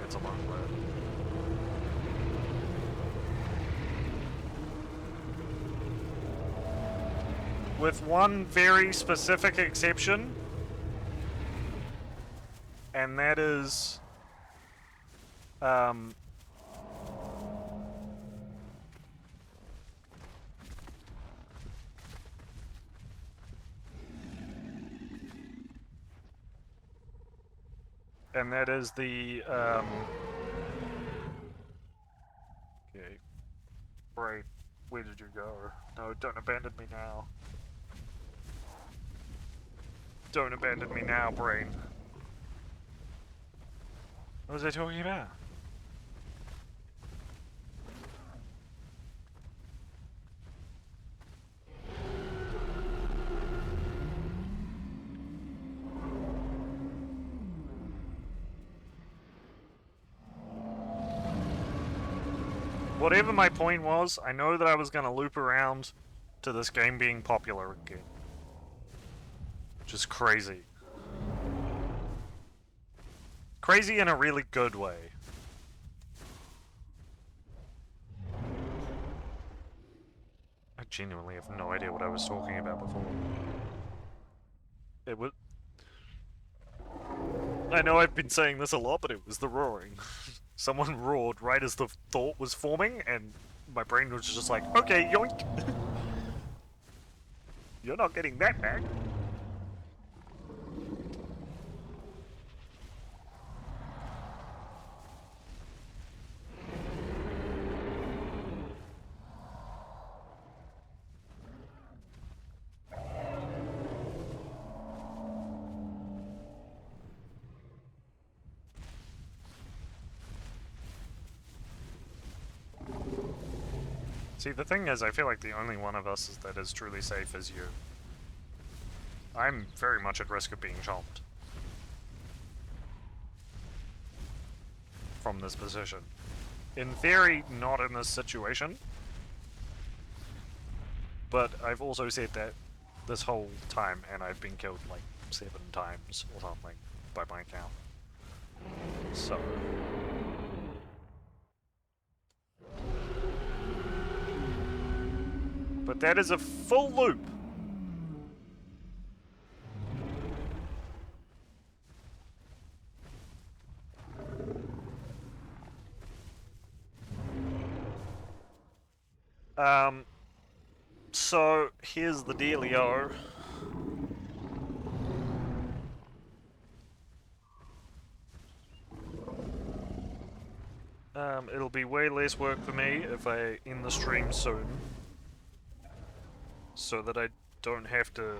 it's a loan word. With one very specific exception, and that is, and that is the, okay, right, where did you go? No, don't abandon me now. Don't abandon me now, brain. What was I talking about? Whatever my point was, I know that I was going to loop around to this game being popular again. Which is crazy. Crazy in a really good way. I genuinely have no idea what I was talking about before. It was... I know I've been saying this a lot, but it was the roaring. Someone roared right as the thought was forming, and my brain was just like, okay, yoink! You're not getting that back. See, the thing is, I feel like the only one of us that is truly safe is you. I'm very much at risk of being chomped. From this position. In theory, not in this situation. But I've also said that this whole time, and I've been killed like 7 times or something, by my count. So... But that is a full loop. So here's the dealio. It'll be way less work for me if I end the stream soon, so that I don't have to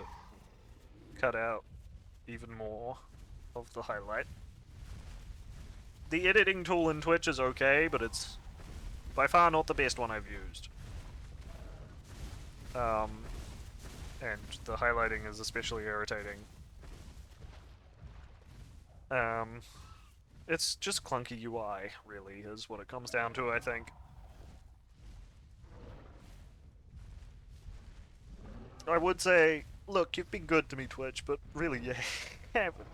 cut out even more of the highlight. The editing tool in Twitch is okay, but it's by far not the best one I've used. And the highlighting is especially irritating. It's just clunky UI, really, is what it comes down to, I think. I would say, look, you've been good to me, Twitch, but really, you haven't.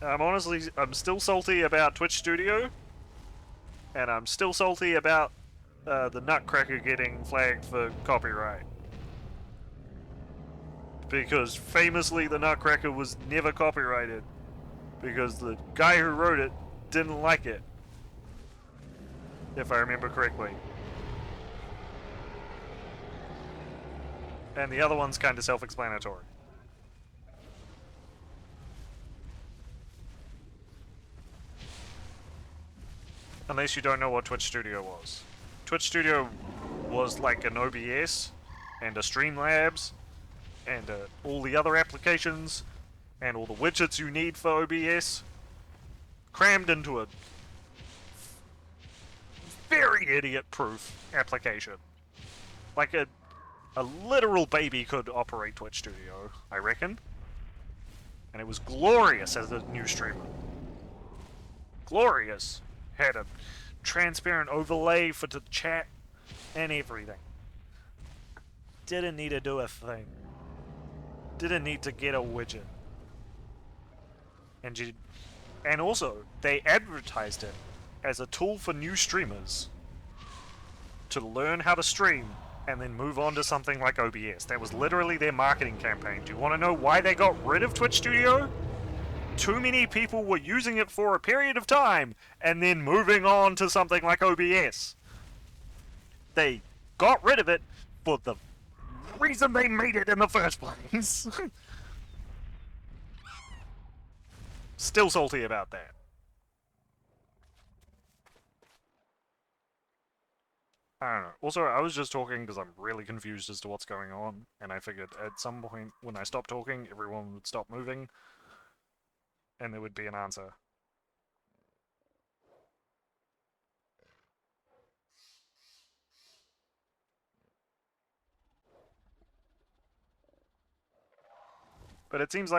I'm still salty about Twitch Studio, and I'm still salty about the Nutcracker getting flagged for copyright. Because famously, the Nutcracker was never copyrighted, because the guy who wrote it didn't like it, if I remember correctly. And the other one's kind of self-explanatory. Unless you don't know what Twitch Studio was. Twitch Studio was like an OBS and a Streamlabs and all the other applications and all the widgets you need for OBS crammed into a very idiot-proof application. Like a literal baby could operate Twitch Studio, I reckon. And it was glorious as a new streamer. Glorious. Had a transparent overlay for the chat and everything. Didn't need to do a thing. Didn't need to get a widget. And also, they advertised it as a tool for new streamers to learn how to stream and then move on to something like OBS. That was literally their marketing campaign. Do you want to know why they got rid of Twitch Studio? Too many people were using it for a period of time and then moving on to something like OBS. They got rid of it for the reason they made it in the first place. Still salty about that. I don't know. Also, I was just talking because I'm really confused as to what's going on, and I figured at some point when I stopped talking, everyone would stop moving, and there would be an answer. But it seems like